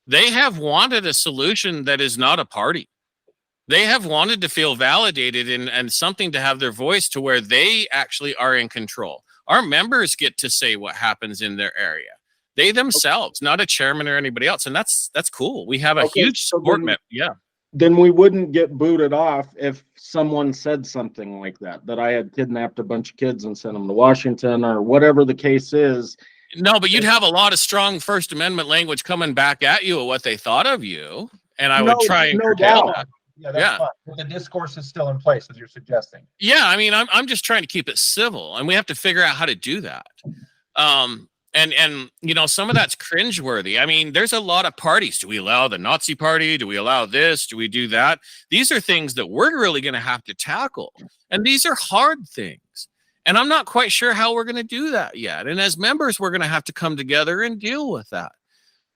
They have wanted a solution that is not a party. They have wanted to feel validated and something to have their voice to where they actually are in control. Our members get to say what happens in their area. They themselves, not a chairman or anybody else. And that's cool. We have a huge support. Yeah. then we wouldn't get booted off if someone said something like that I had kidnapped a bunch of kids and sent them to Washington or whatever the case is. No, but you'd have a lot of strong First Amendment language coming back at you of what they thought of you, and I would try and No curtail doubt. that. Yeah, that's Yeah. fine. But the discourse is still in place, as you're suggesting. Yeah, I mean, I'm just trying to keep it civil, and we have to figure out how to do that. And you know, some of that's cringeworthy. I mean, there's a lot of parties. Do we allow the Nazi party? Do we allow this? Do we do that? These are things that we're really going to have to tackle, and these are hard things. And I'm not quite sure how we're going to do that yet. And as members, we're going to have to come together and deal with that.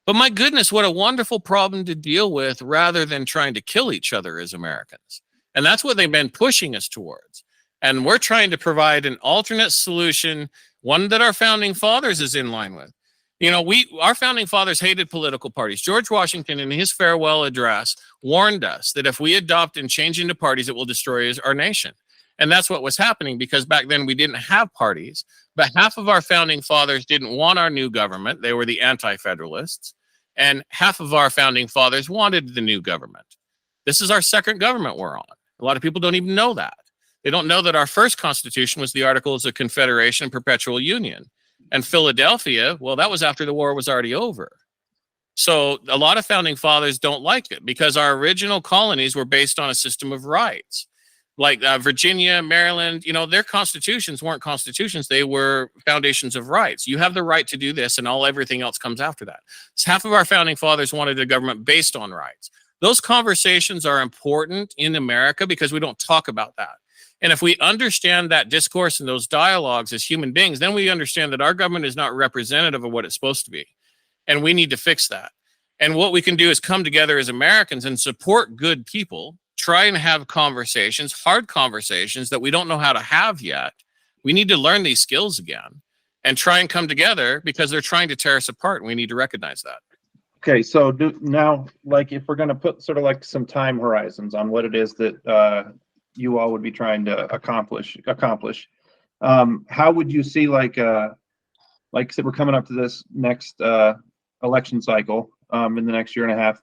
But my goodness, what a wonderful problem to deal with rather than trying to kill each other as Americans. And that's what they've been pushing us towards. And we're trying to provide an alternate solution, one that our founding fathers is in line with. You know, our founding fathers hated political parties. George Washington, in his farewell address, warned us that if we adopt and change into parties, it will destroy our nation. And that's what was happening, because back then we didn't have parties. But half of our founding fathers didn't want our new government. They were the anti-federalists. And half of our founding fathers wanted the new government. This is our second government we're on. A lot of people don't even know that. They don't know that our first constitution was the Articles of Confederation and Perpetual Union. And Philadelphia, well, that was after the war was already over. So a lot of founding fathers don't like it because our original colonies were based on a system of rights. Like Virginia, Maryland, you know, their constitutions weren't constitutions. They were foundations of rights. You have the right to do this, and everything else comes after that. So half of our founding fathers wanted a government based on rights. Those conversations are important in America because we don't talk about that. And if we understand that discourse and those dialogues as human beings, then we understand that our government is not representative of what it's supposed to be. And we need to fix that. And what we can do is come together as Americans and support good people, try and have conversations, hard conversations that we don't know how to have yet. We need to learn these skills again and try and come together because they're trying to tear us apart. And we need to recognize that. Okay, so now, like, if we're going to put sort of like some time horizons on what it is that you all would be trying to accomplish, how would you see, like I said, we're coming up to this next election cycle in the next year and a half.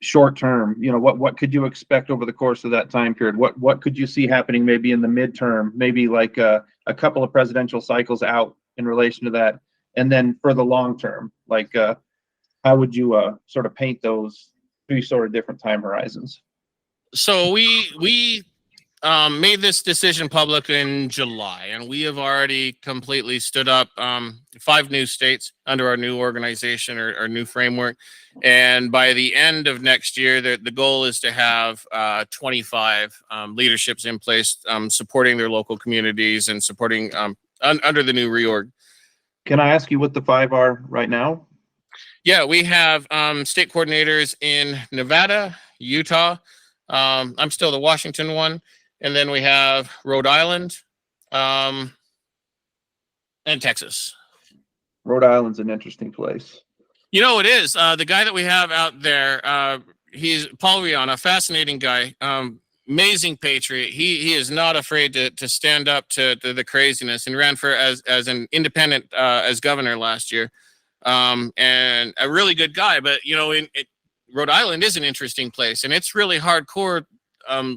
Short term, you know, what could you expect over the course of that time period? What could you see happening maybe in the midterm, maybe like a couple of presidential cycles out in relation to that, and then for the long term, like how would you sort of paint those three sort of different time horizons? So we made this decision public in July, and we have already completely stood up 5 new states under our new organization or new framework. And by the end of next year, the goal is to have 25 leaderships in place supporting their local communities and supporting under the new reorg. Can I ask you what the 5 are right now? Yeah, we have state coordinators in Nevada, Utah. I'm still the Washington one. And then we have Rhode Island and Texas. Rhode Island's an interesting place. You know, it is. The guy that we have out there, he's Paul Rihanna, fascinating guy, amazing patriot. He is not afraid to stand up to the craziness, and ran for as an independent as governor last year. And a really good guy. But, you know, Rhode Island is an interesting place, and it's really hardcore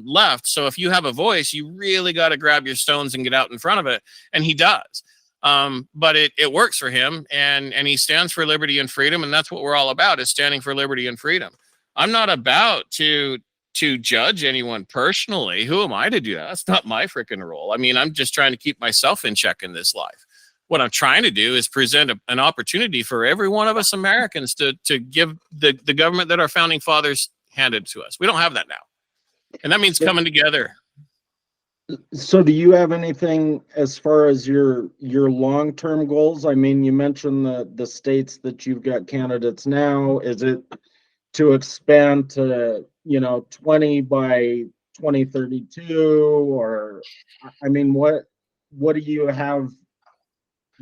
left. So if you have a voice, you really got to grab your stones and get out in front of it. And he does. But it works for him, and he stands for liberty and freedom. And that's what we're all about, is standing for liberty and freedom. I'm not about to judge anyone personally. Who am I to do that? That's not my freaking role. I mean, I'm just trying to keep myself in check in this life. What I'm trying to do is present an opportunity for every one of us Americans to give the government that our founding fathers handed to us. We don't have that now. And that means coming together. So do you have anything as far as your long-term goals? I mean, you mentioned the states that you've got candidates now. Is it to expand to, 20 by 2032? Or, I mean, what do you have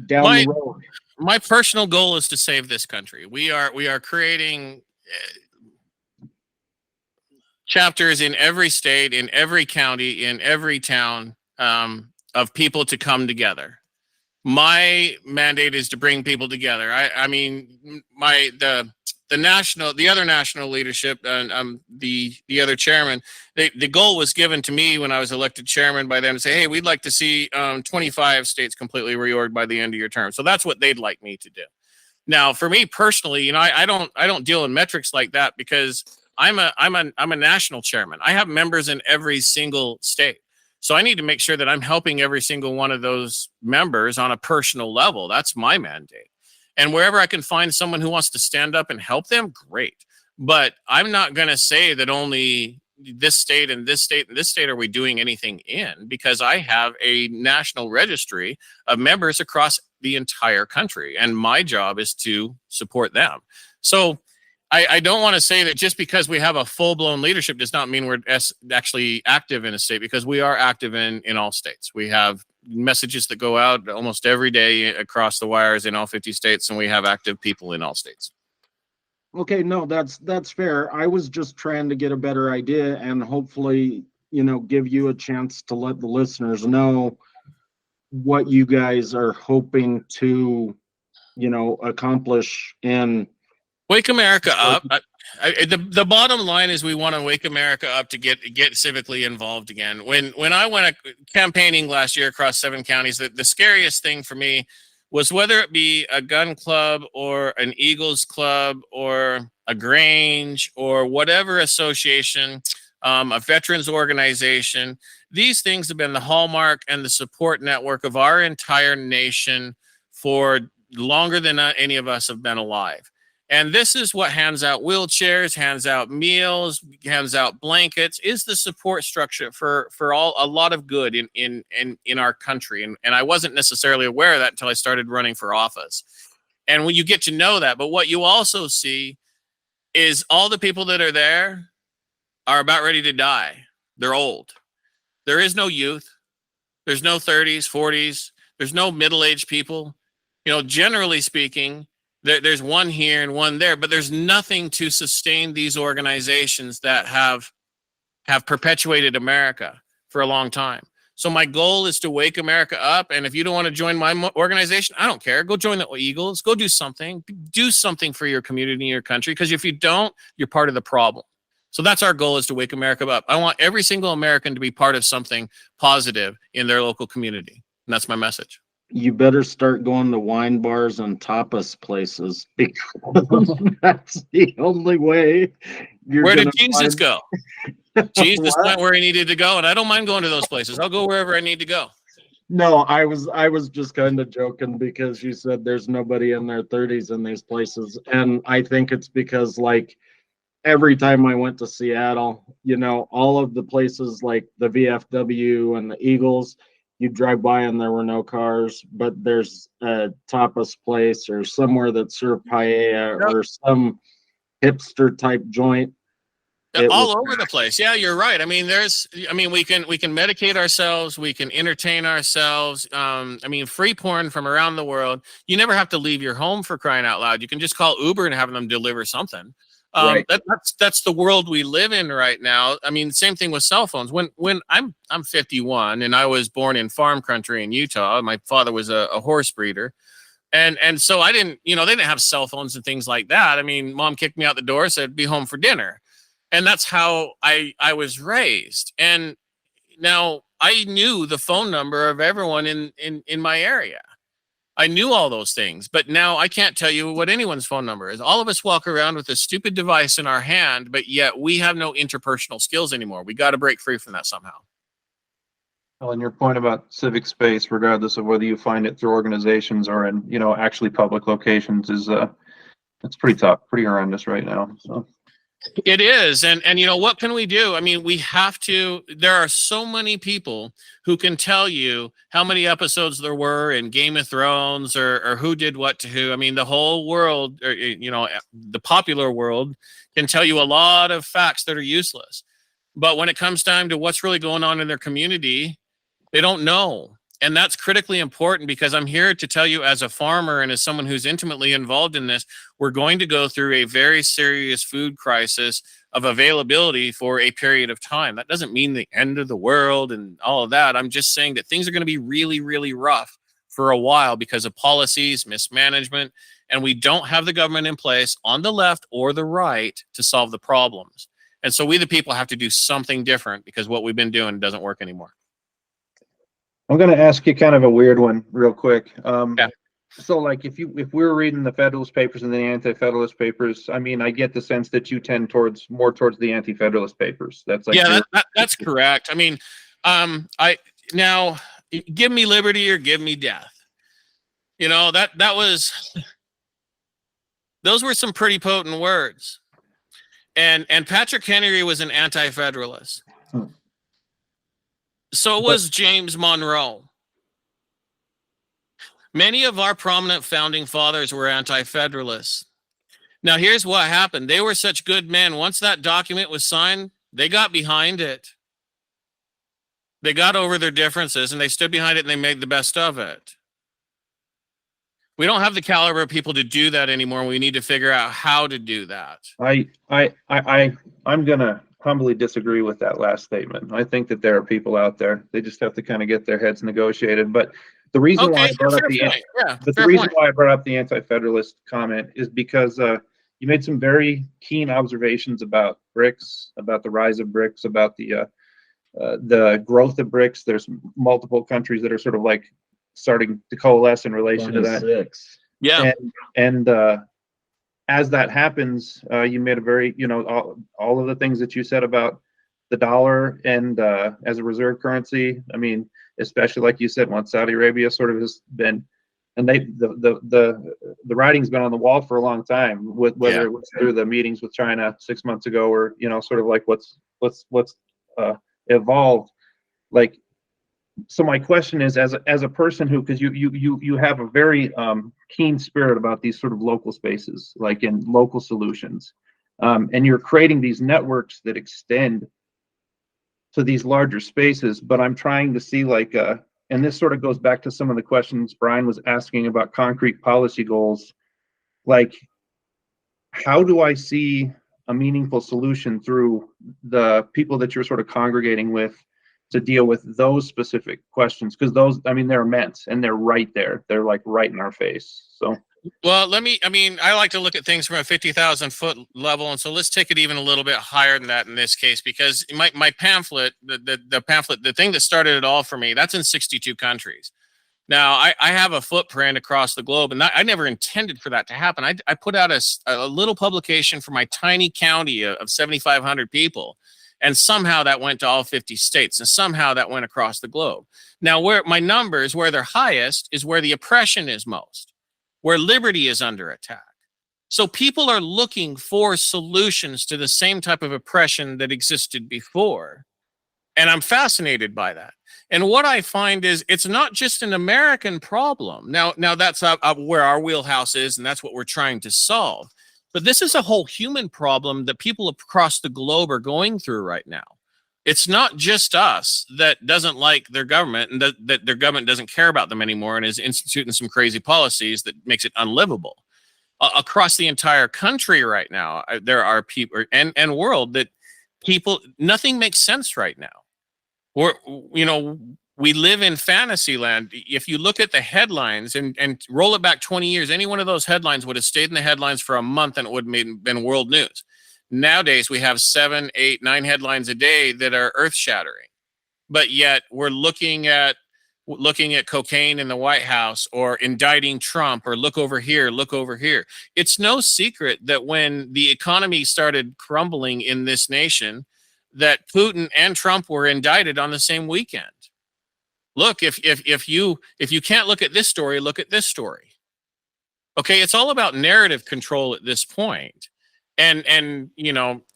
down the road? My personal goal is to save this country. We are creating chapters in every state, in every county, in every town of people to come together. My mandate is to bring people together. I mean, the the other national leadership and the other chairman, the goal was given to me when I was elected chairman by them to say, hey, we'd like to see 25 states completely reorged by the end of your term. So that's what they'd like me to do. Now, for me personally, I don't deal in metrics like that because I'm a national chairman. I have members in every single state. So I need to make sure that I'm helping every single one of those members on a personal level. That's my mandate. And wherever I can find someone who wants to stand up and help them, great. But I'm not going to say that only this state and this state and this state are we doing anything in, because I have a national registry of members across the entire country. And my job is to support them. So I don't want to say that just because we have a full-blown leadership does not mean we're actually active in a state, because we are active in all states. We have messages that go out almost every day across the wires in all 50 states, and we have active people in all states. Okay, no, that's fair. I was just trying to get a better idea and hopefully, give you a chance to let the listeners know what you guys are hoping to, accomplish in Wake America up. The bottom line is we want to wake America up to get civically involved again. When I went campaigning last year across 7 counties, the scariest thing for me was whether it be a gun club or an Eagles club or a Grange or whatever association, a veterans organization. These things have been the hallmark and the support network of our entire nation for longer than any of us have been alive. And this is what hands out wheelchairs, hands out meals, hands out blankets, is the support structure for a lot of good in our country. And I wasn't necessarily aware of that until I started running for office. And when you get to know that, but what you also see is all the people that are there are about ready to die. They're old. There is no youth. There's no 30s, 40s. There's no middle-aged people. Generally speaking, there's one here and one there, but there's nothing to sustain these organizations that have perpetuated America for a long time. So my goal is to wake America up. And if you don't want to join my organization, I don't care. Go join the Eagles. Go do something. Do something for your community, your country. Because if you don't, you're part of the problem. So that's our goal, is to wake America up. I want every single American to be part of something positive in their local community. And that's my message. You better start going to wine bars and tapas places, because that's the only way. Where did Jesus go? Jesus went where he needed to go, and I don't mind going to those places. I'll go wherever I need to go. No, I was just kind of joking, because you said there's nobody in their 30s in these places, and I think it's because, like, every time I went to Seattle, all of the places like the VFW and the Eagles, you drive by and there were no cars, but there's a tapas place or somewhere that served paella or some hipster type joint. All over the place. Yeah, you're right. I mean, we can medicate ourselves. We can entertain ourselves. Free porn from around the world. You never have to leave your home, for crying out loud. You can just call Uber and have them deliver something. Right. That's the world we live in right now. I mean, same thing with cell phones. When I'm 51 and I was born in farm country in Utah. My father was a horse breeder. And so I didn't, they didn't have cell phones and things like that. I mean, mom kicked me out the door, said, be home for dinner. And that's how I was raised. And now I knew the phone number of everyone in my area. I knew all those things, but now I can't tell you what anyone's phone number is. All of us walk around with a stupid device in our hand, but yet we have no interpersonal skills anymore. We got to break free from that somehow. Well, and your point about civic space, regardless of whether you find it through organizations or in, actually public locations, is it's pretty tough, pretty horrendous right now. So it is. And what can we do? I mean, we have to, there are so many people who can tell you how many episodes there were in Game of Thrones or who did what to who. I mean, the whole world, the popular world can tell you a lot of facts that are useless. But when it comes time to what's really going on in their community, they don't know. And that's critically important, because I'm here to tell you, as a farmer and as someone who's intimately involved in this, we're going to go through a very serious food crisis of availability for a period of time. That doesn't mean the end of the world and all of that. I'm just saying that things are going to be really, really rough for a while because of policies, mismanagement, and we don't have the government in place on the left or the right to solve the problems. And so we, the people, have to do something different because what we've been doing doesn't work anymore. I'm going to ask you kind of a weird one real quick. Yeah. So like if we were reading the Federalist Papers and the Anti-Federalist Papers, I mean, I get the sense that you tend more towards the Anti-Federalist Papers. That's like, yeah, that's correct. I mean, now give me liberty or give me death. You know, those were some pretty potent words. And Patrick Henry was an anti-federalist. So was James Monroe. Many of our prominent founding fathers were anti-federalists. Now, here's what happened. They were such good men. Once that document was signed, they got behind it. They got over their differences and they stood behind it and they made the best of it. We don't have the caliber of people to do that anymore. We need to figure out how to do that. I'm gonna humbly disagree with that last statement. I think that there are people out there. They just have to kind of get their heads negotiated. But the reason why I brought up the anti-federalist comment is because you made some very keen observations about BRICS, about the rise of BRICS, about the growth of BRICS. There's multiple countries that are sort of like starting to coalesce in relation to that. Yeah. And as that happens, you made a very, all of the things that you said about the dollar and as a reserve currency. I mean, especially like you said, once Saudi Arabia sort of has been, and the writing's been on the wall for a long time, with whether it was through the meetings with China 6 months ago, or sort of like what's evolved. Like, so my question is, as a person who, because you have a very keen spirit about these sort of local spaces, like in local solutions, and you're creating these networks that extend to these larger spaces. But I'm trying to see, like, and this sort of goes back to some of the questions Brian was asking about concrete policy goals. Like, how do I see a meaningful solution through the people that you're sort of congregating with to deal with those specific questions? Because those, I mean, they're immense and they're right there. They're like right in our face. So, well, I like to look at things from a 50,000 foot level. And so let's take it even a little bit higher than that in this case, because my pamphlet, the pamphlet, the thing that started it all for me, that's in 62 countries. Now, I have a footprint across the globe, and I never intended for that to happen. I put out a little publication for my tiny county of 7,500 people, and somehow that went to all 50 states, and somehow that went across the globe. Now, where my numbers, where they're highest, is where the oppression is most, where liberty is under attack. So people are looking for solutions to the same type of oppression that existed before. And I'm fascinated by that. And what I find is it's not just an American problem. Now that's where our wheelhouse is, and that's what we're trying to solve. But this is a whole human problem that people across the globe are going through right now. It's not just us that doesn't like their government and that their government doesn't care about them anymore and is instituting some crazy policies that makes it unlivable. Across the entire country right now, there are people and world that people, nothing makes sense right now. We live in fantasy land. If you look at the headlines and roll it back 20 years, any one of those headlines would have stayed in the headlines for a month and it would have been world news. Nowadays, we have 7, 8, 9 headlines a day that are earth-shattering. But yet we're looking at cocaine in the White House, or indicting Trump, or look over here, look over here. It's no secret that when the economy started crumbling in this nation, that Putin and Trump were indicted on the same weekend. Look, if you can't look at this story, look at this story. Okay, it's all about narrative control at this point. And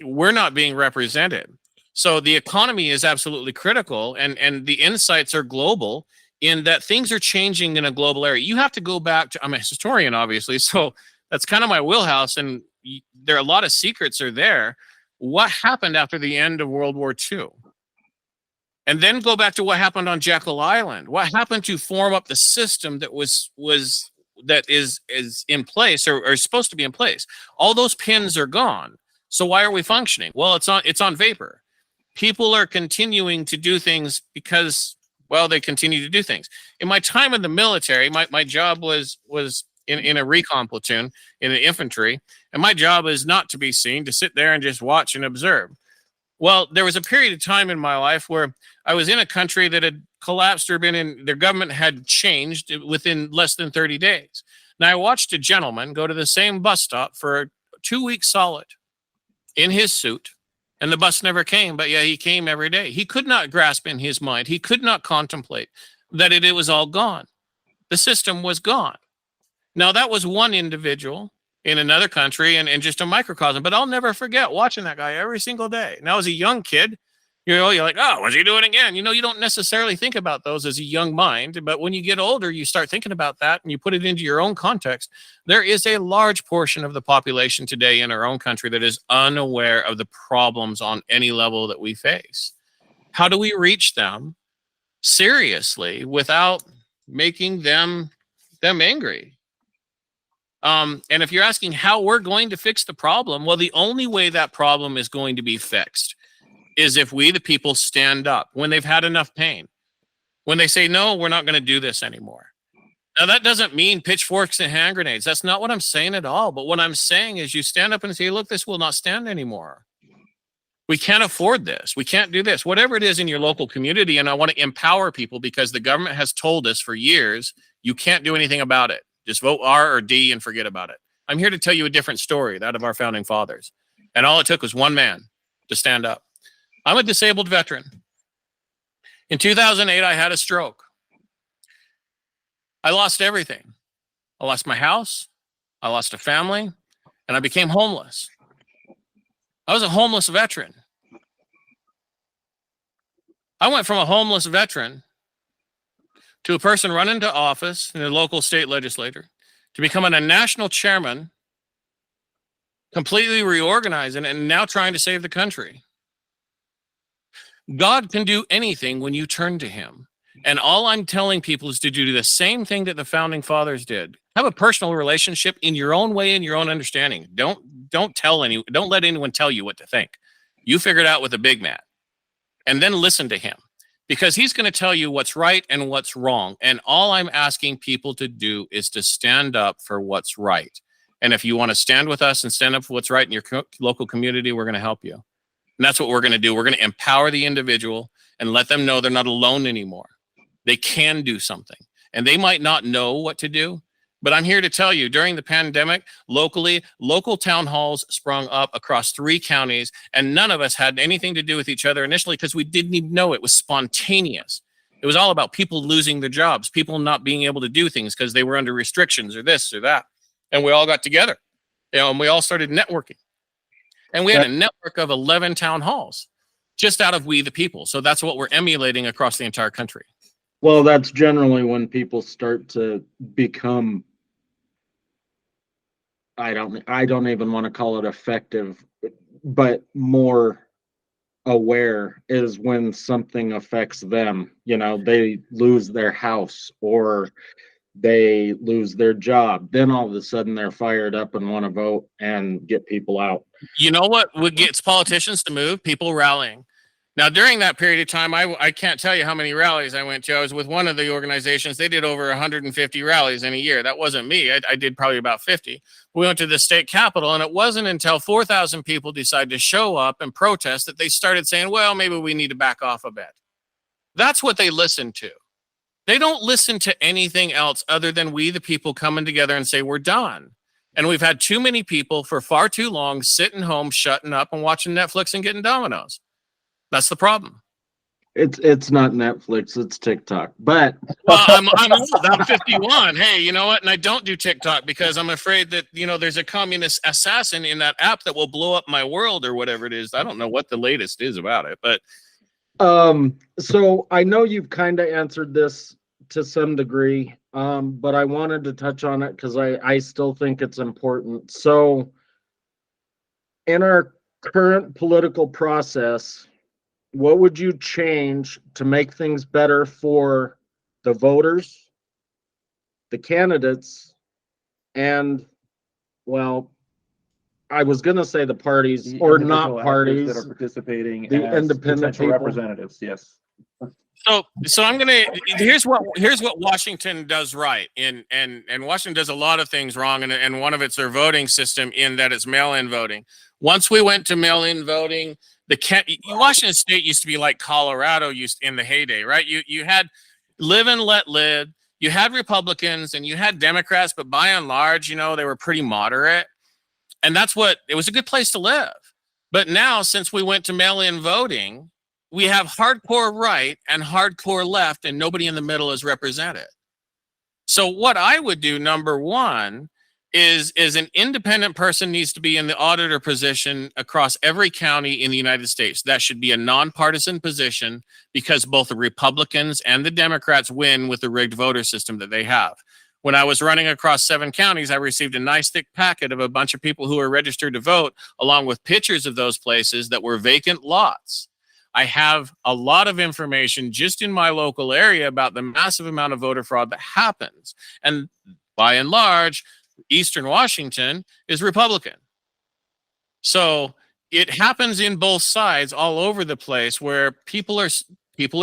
we're not being represented. So the economy is absolutely critical, and the insights are global in that things are changing in a global area. You have to go back to, I'm a historian, obviously, so that's kind of my wheelhouse, and there are a lot of secrets are there. What happened after the end of World War II? And then go back to what happened on Jekyll Island. What happened to form up the system that is in place or supposed to be in place? All those pins are gone. So why are we functioning? Well, it's on vapor. People are continuing to do things because, well, they continue to do things. In my time in the military, my job was in a recon platoon in the infantry, and my job is not to be seen, to sit there and just watch and observe. Well, there was a period of time in my life where I was in a country that had collapsed or been in, their government had changed within less than 30 days. Now, I watched a gentleman go to the same bus stop for 2 weeks solid in his suit, and the bus never came, but yeah, he came every day. He could not grasp in his mind, he could not contemplate that it was all gone. The system was gone. Now, that was one individual in another country and just a microcosm, but I'll never forget watching that guy every single day. Now, as a young kid, you're like, oh, what's he doing again? You don't necessarily think about those as a young mind, but when you get older, you start thinking about that and you put it into your own context. There is a large portion of the population today in our own country that is unaware of the problems on any level that we face. How do we reach them seriously without making them angry? And if you're asking how we're going to fix the problem, well, the only way that problem is going to be fixed is if we, the people, stand up when they've had enough pain, when they say, no, we're not going to do this anymore. Now, that doesn't mean pitchforks and hand grenades. That's not what I'm saying at all. But what I'm saying is you stand up and say, look, this will not stand anymore. We can't afford this. We can't do this. Whatever it is in your local community, and I want to empower people because the government has told us for years, you can't do anything about it. Just vote R or D and forget about it. I'm here to tell you a different story, that of our founding fathers. And all it took was one man to stand up. I'm a disabled veteran. In 2008, I had a stroke. I lost everything. I lost my house. I lost a family. And I became homeless. I was a homeless veteran. I went from a homeless veteran to a person running to office in the local state legislature, to becoming a national chairman, completely reorganizing and now trying to save the country. God can do anything when you turn to him. And all I'm telling people is to do the same thing that the founding fathers did. Have a personal relationship in your own way, in your own understanding. Don't let anyone tell you what to think. You figure it out with a big man. And then listen to him. Because he's going to tell you what's right and what's wrong. And all I'm asking people to do is to stand up for what's right. And if you want to stand with us and stand up for what's right in your local community, we're going to help you. And that's what we're going to do. We're going to empower the individual and let them know they're not alone anymore. They can do something. And they might not know what to do. But I'm here to tell you, during the pandemic, locally, local town halls sprung up across 3 counties, and none of us had anything to do with each other initially because we didn't even know. It was spontaneous. It was all about people losing their jobs, people not being able to do things because they were under restrictions or this or that. And we all got together, and we all started networking. And we had a network of 11 town halls just out of we the people. So that's what we're emulating across the entire country. Well, that's generally when people start to become, I don't even want to call it effective, but more aware, is when something affects them. They lose their house or they lose their job. Then all of a sudden they're fired up and want to vote and get people out. You know what gets politicians to move? People rallying. Now, during that period of time, I can't tell you how many rallies I went to. I was with one of the organizations. They did over 150 rallies in a year. That wasn't me. I did probably about 50. We went to the state capitol, and it wasn't until 4,000 people decided to show up and protest that they started saying, well, maybe we need to back off a bit. That's what they listen to. They don't listen to anything else other than we, the people, coming together and say, we're done. And we've had too many people for far too long sitting home, shutting up and watching Netflix and getting Dominoes. That's the problem. It's not Netflix, it's TikTok. But well, I'm old. I'm 51. Hey, you know what? And I don't do TikTok because I'm afraid that, there's a communist assassin in that app that will blow up my world or whatever it is. I don't know what the latest is about it, but so I know you've kind of answered this to some degree, but I wanted to touch on it because I still think it's important. So in our current political process, what would you change to make things better for the voters, the candidates, and, well, I was going to say the parties or not parties that are participating the as independent potential people. representatives. Yes. So I'm gonna here's what Washington does right, and Washington does a lot of things wrong, and one of it's their voting system in that it's mail-in voting. Once we went to mail-in voting, Washington State used to be like Colorado used in the heyday, right? You had live and let live. You had Republicans and you had Democrats, but by and large, they were pretty moderate, and it was a good place to live. But now, since we went to mail-in voting, we have hardcore right and hardcore left, and nobody in the middle is represented. So what I would do, number one, is an independent person needs to be in the auditor position across every county in the United States. That should be a nonpartisan position because both the Republicans and the Democrats win with the rigged voter system that they have. When I was running across 7 counties, I received a nice thick packet of a bunch of people who are registered to vote, along with pictures of those places that were vacant lots. I have a lot of information just in my local area about the massive amount of voter fraud that happens. And by and large, Eastern Washington is Republican. So it happens in both sides all over the place where people are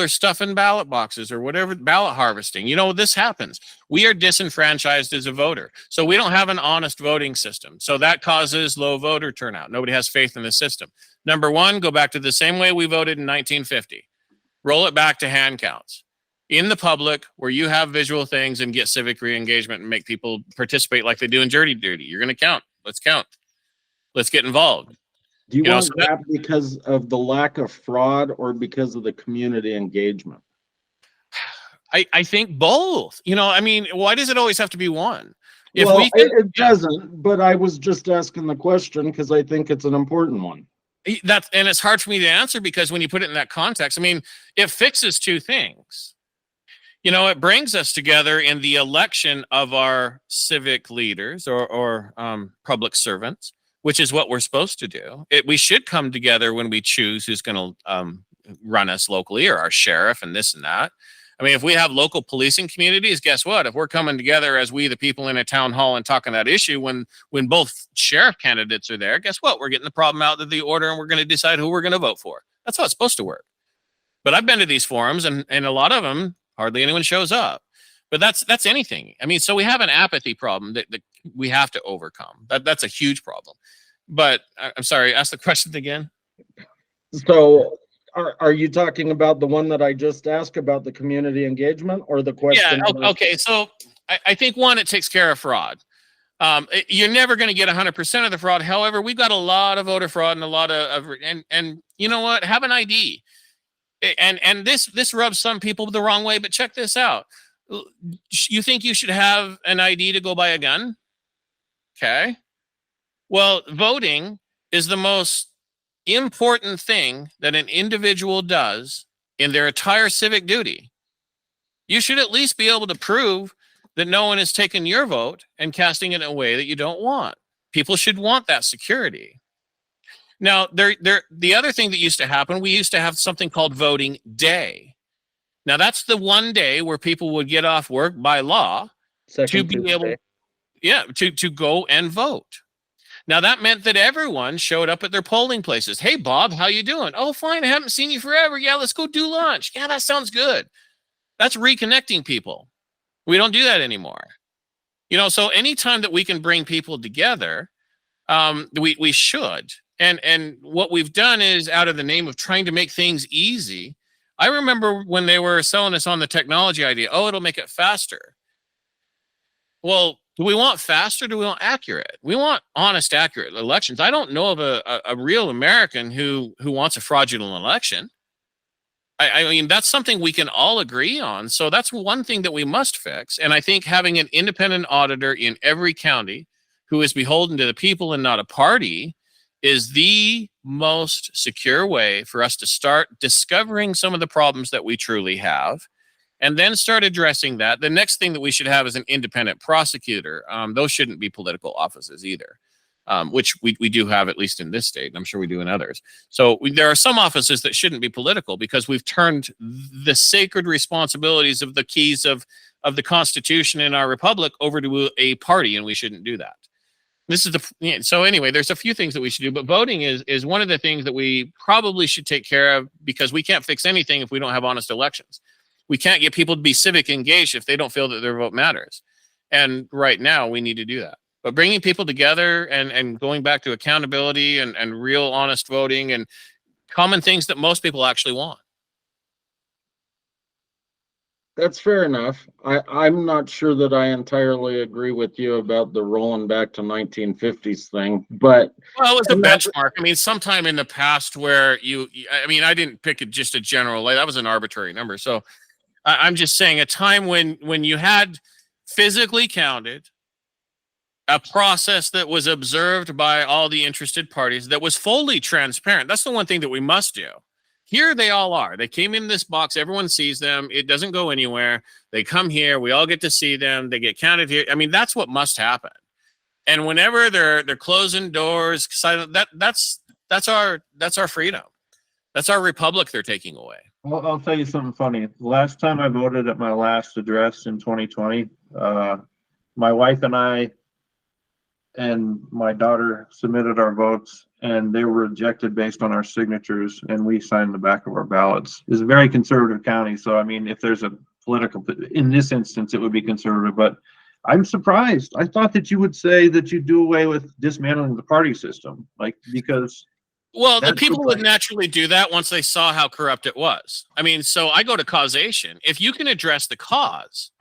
stuffing ballot boxes or whatever, ballot harvesting. This happens. We are disenfranchised as a voter. So we don't have an honest voting system. So that causes low voter turnout. Nobody has faith in the system. Number one, go back to the same way we voted in 1950. Roll it back to hand counts in the public where you have visual things and get civic re-engagement and make people participate like they do in jury duty. You're going to count. Let's count. Let's get involved. Do you want that because of the lack of fraud or because of the community engagement? I think both. Why does it always have to be one? It doesn't, but I was just asking the question because I think it's an important one. And it's hard for me to answer because when you put it in that context, it fixes two things. It brings us together in the election of our civic leaders or public servants, which is what we're supposed to do. We should come together when we choose who's going to run us locally, or our sheriff and this and that. If we have local policing communities, guess what? If we're coming together as we, the people in a town hall, and talking that issue when both sheriff candidates are there, guess what? We're getting the problem out of the order, and we're going to decide who we're going to vote for. That's how it's supposed to work. But I've been to these forums, and a lot of them, hardly anyone shows up. But that's anything. So we have an apathy problem that we have to overcome. That's a huge problem. But I'm sorry, ask the question again. So are you talking about the one that I just asked about the community engagement, or the question? Yeah, okay. So I think one, it takes care of fraud. You're never going to get 100% of the fraud. However, we've got a lot of voter fraud and a lot of and you know what? Have an ID. And this rubs some people the wrong way, but check this out. You think you should have an ID to go buy a gun? Okay. Well, voting is the most important thing that an individual does in their entire civic duty. You should at least be able to prove that no one is taking your vote and casting it in a way that you don't want. People should want that security. Now, the other thing that used to happen, we used to have something called voting day. Now, that's the one day where people would get off work by law to be able, to go and vote. Now, that meant that everyone showed up at their polling places. Hey, Bob, how you doing? Oh, fine. I haven't seen you forever. Yeah, let's go do lunch. Yeah, that sounds good. That's reconnecting people. We don't do that anymore. So anytime that we can bring people together, we should. And what we've done is, out of the name of trying to make things easy, I remember when they were selling us on the technology idea, it'll make it faster. Well, do we want faster? Do we want accurate? We want honest, accurate elections. I don't know of a real American who wants a fraudulent election. That's something we can all agree on. So that's one thing that we must fix. And I think having an independent auditor in every county who is beholden to the people and not a party is the most secure way for us to start discovering some of the problems that we truly have, and then start addressing that. The next thing that we should have is an independent prosecutor. Those shouldn't be political offices either, which we do have, at least in this state. And I'm sure we do in others. So there are some offices that shouldn't be political because we've turned the sacred responsibilities of the keys of the Constitution in our republic over to a party, and we shouldn't do that. This is so anyway, there's a few things that we should do, but voting is one of the things that we probably should take care of, because we can't fix anything if we don't have honest elections. We can't get people to be civic engaged if they don't feel that their vote matters. And right now we need to do that. But bringing people together and going back to accountability and real honest voting and common things that most people actually want. That's fair enough. I'm not sure that I entirely agree with you about the rolling back to 1950s thing, but well, it was a benchmark. I mean, sometime in the past where I didn't pick just a general, like that was an arbitrary number. So I'm just saying a time when you had physically counted, a process that was observed by all the interested parties, that was fully transparent. That's the one thing that we must do. Here they all are. They came in this box. Everyone sees them. It doesn't go anywhere. They come here. We all get to see them. They get counted here. I mean, that's what must happen. And whenever they're closing doors, silent, that's our freedom. That's our republic they're taking away. Well, I'll tell you something funny. Last time I voted at my last address in 2020, my wife and I and my daughter submitted our votes, and they were rejected based on our signatures, and we signed the back of our ballots. It's a very conservative county, so I mean, if there's a political, in this instance, it would be conservative, but I'm surprised. I thought that you would say that you do away with dismantling the party system, like, because... Well, the people would naturally do that once they saw how corrupt it was. I mean, so I go to causation. If you can address the cause,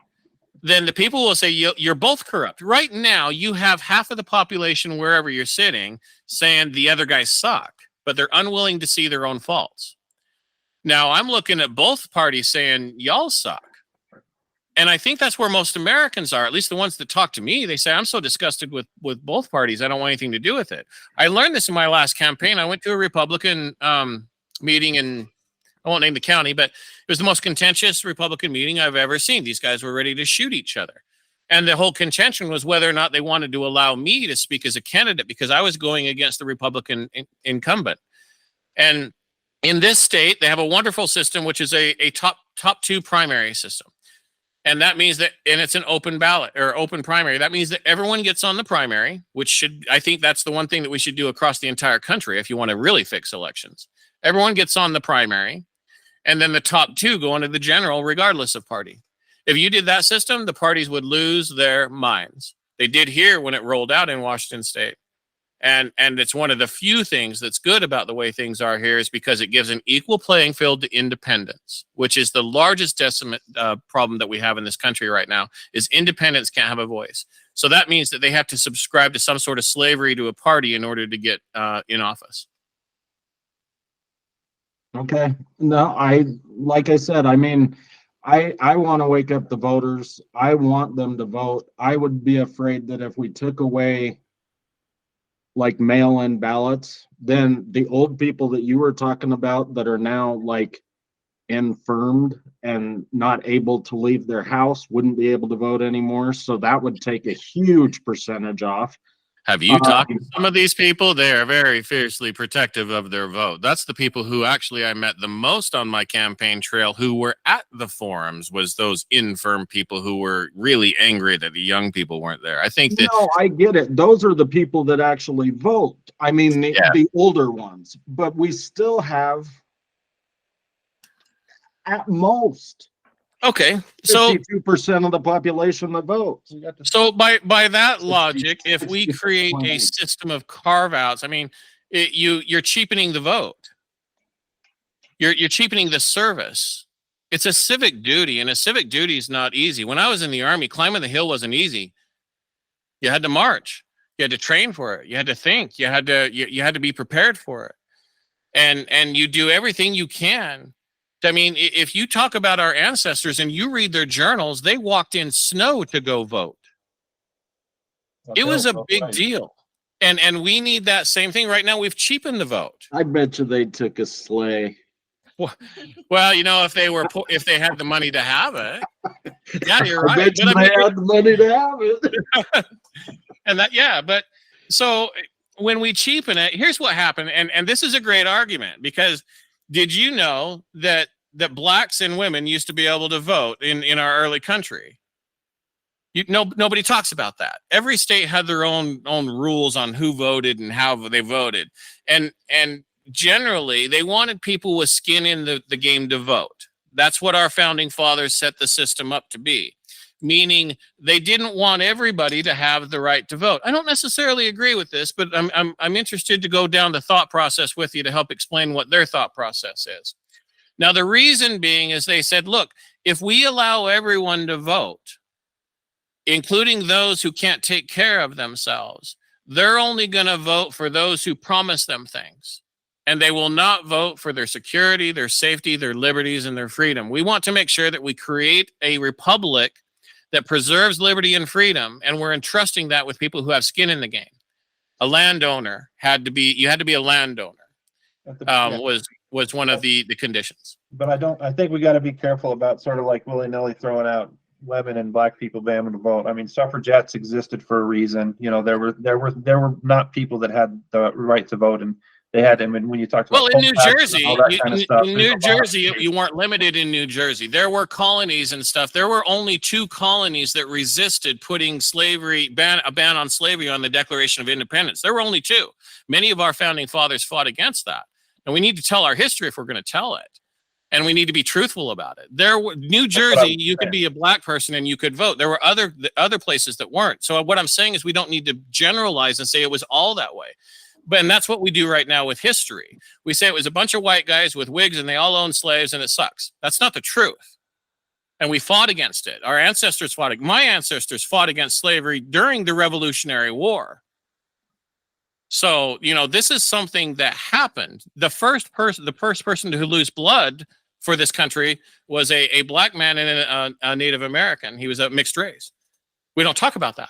then the people will say you're both corrupt. Right now, you have half of the population wherever you're sitting saying the other guys suck, but they're unwilling to see their own faults. Now, I'm looking at both parties saying y'all suck. And I think that's where most Americans are, at least the ones that talk to me. They say, I'm so disgusted with both parties. I don't want anything to do with it. I learned this in my last campaign. I went to a Republican meeting in, I won't name the county, but it was the most contentious Republican meeting I've ever seen. These guys were ready to shoot each other. And the whole contention was whether or not they wanted to allow me to speak as a candidate because I was going against the Republican incumbent. And in this state, they have a wonderful system, which is a top two primary system. And that means that, and it's an open ballot or open primary. That means that everyone gets on the primary, I think that's the one thing that we should do across the entire country if you want to really fix elections. Everyone gets on the primary, and then the top two go into the general regardless of party. If you did that system, the parties would lose their minds. They did here when it rolled out in Washington State. And it's one of the few things that's good about the way things are here is because it gives an equal playing field to independents, which is the largest problem that we have in this country right now, is independents can't have a voice. So that means that they have to subscribe to some sort of slavery to a party in order to get in office. okay. No, like I said, I mean, I want to wake up the voters. I want them to vote. I would be afraid that if we took away like mail-in ballots, then the old people that you were talking about that are now like infirmed and not able to leave their house wouldn't be able to vote anymore. So that would take a huge percentage off. Have you talked to some of these people? They are very fiercely protective of their vote. That's the people who actually I met the most on my campaign trail who were at the forums, was those infirm people who were really angry that the young people weren't there. I think that... No, I get it. Those are the people that actually vote. I mean, the older ones, but we still have at most... Okay, so 52% of the population that votes. So by that logic, if we create a system of carve-outs, I mean, you're cheapening the vote. You're cheapening the service. It's a civic duty, and a civic duty is not easy. When I was in the Army, climbing the hill wasn't easy. You had to march. You had to train for it. You had to think. You had to be prepared for it, and you do everything you can. I mean, if you talk about our ancestors and you read their journals, they walked in snow to go vote. It was a big deal. And we need that same thing. Right now, we've cheapened the vote. I bet you they took a sleigh. Well, you know, if they had the money to have it. Yeah, you're right. I bet you they had the money to have it. But so when we cheapen it, here's what happened. And this is a great argument, because did you know that blacks and women used to be able to vote in our early country? Nobody talks about that. Every state had their own rules on who voted and how they voted, and generally they wanted people with skin in the game to vote. That's what our founding fathers set the system up to be, meaning they didn't want everybody to have the right to vote. I don't necessarily agree with this, but I'm interested to go down the thought process with you to help explain what their thought process is. Now, the reason being is they said, look, if we allow everyone to vote, including those who can't take care of themselves, they're only going to vote for those who promise them things. And they will not vote for their security, their safety, their liberties, and their freedom. We want to make sure that we create a republic that preserves liberty and freedom, and we're entrusting that with people who have skin in the game. A landowner you had to be a landowner, was one of the conditions. But I think we got to be careful about sort of like willy-nilly throwing out women and black people being able to vote. I mean, suffragettes existed for a reason. You know, there were not people that had the right to vote, and they had. I mean, when you talk about in New Jersey, you weren't limited in New Jersey. There were colonies and stuff. There were only 2 colonies that resisted putting a ban on slavery on the Declaration of Independence. There were only 2. Many of our founding fathers fought against that, and we need to tell our history if we're going to tell it. And we need to be truthful about it. New Jersey, you could be a black person and you could vote. There were other places that weren't. So what I'm saying is we don't need to generalize and say it was all that way. And that's what we do right now with history. We say it was a bunch of white guys with wigs and they all owned slaves and it sucks. That's not the truth. And we fought against it. My ancestors fought against slavery during the Revolutionary War. So, this is something that happened. The first person to lose blood for this country was a black man and a Native American. He was a mixed race. We don't talk about that.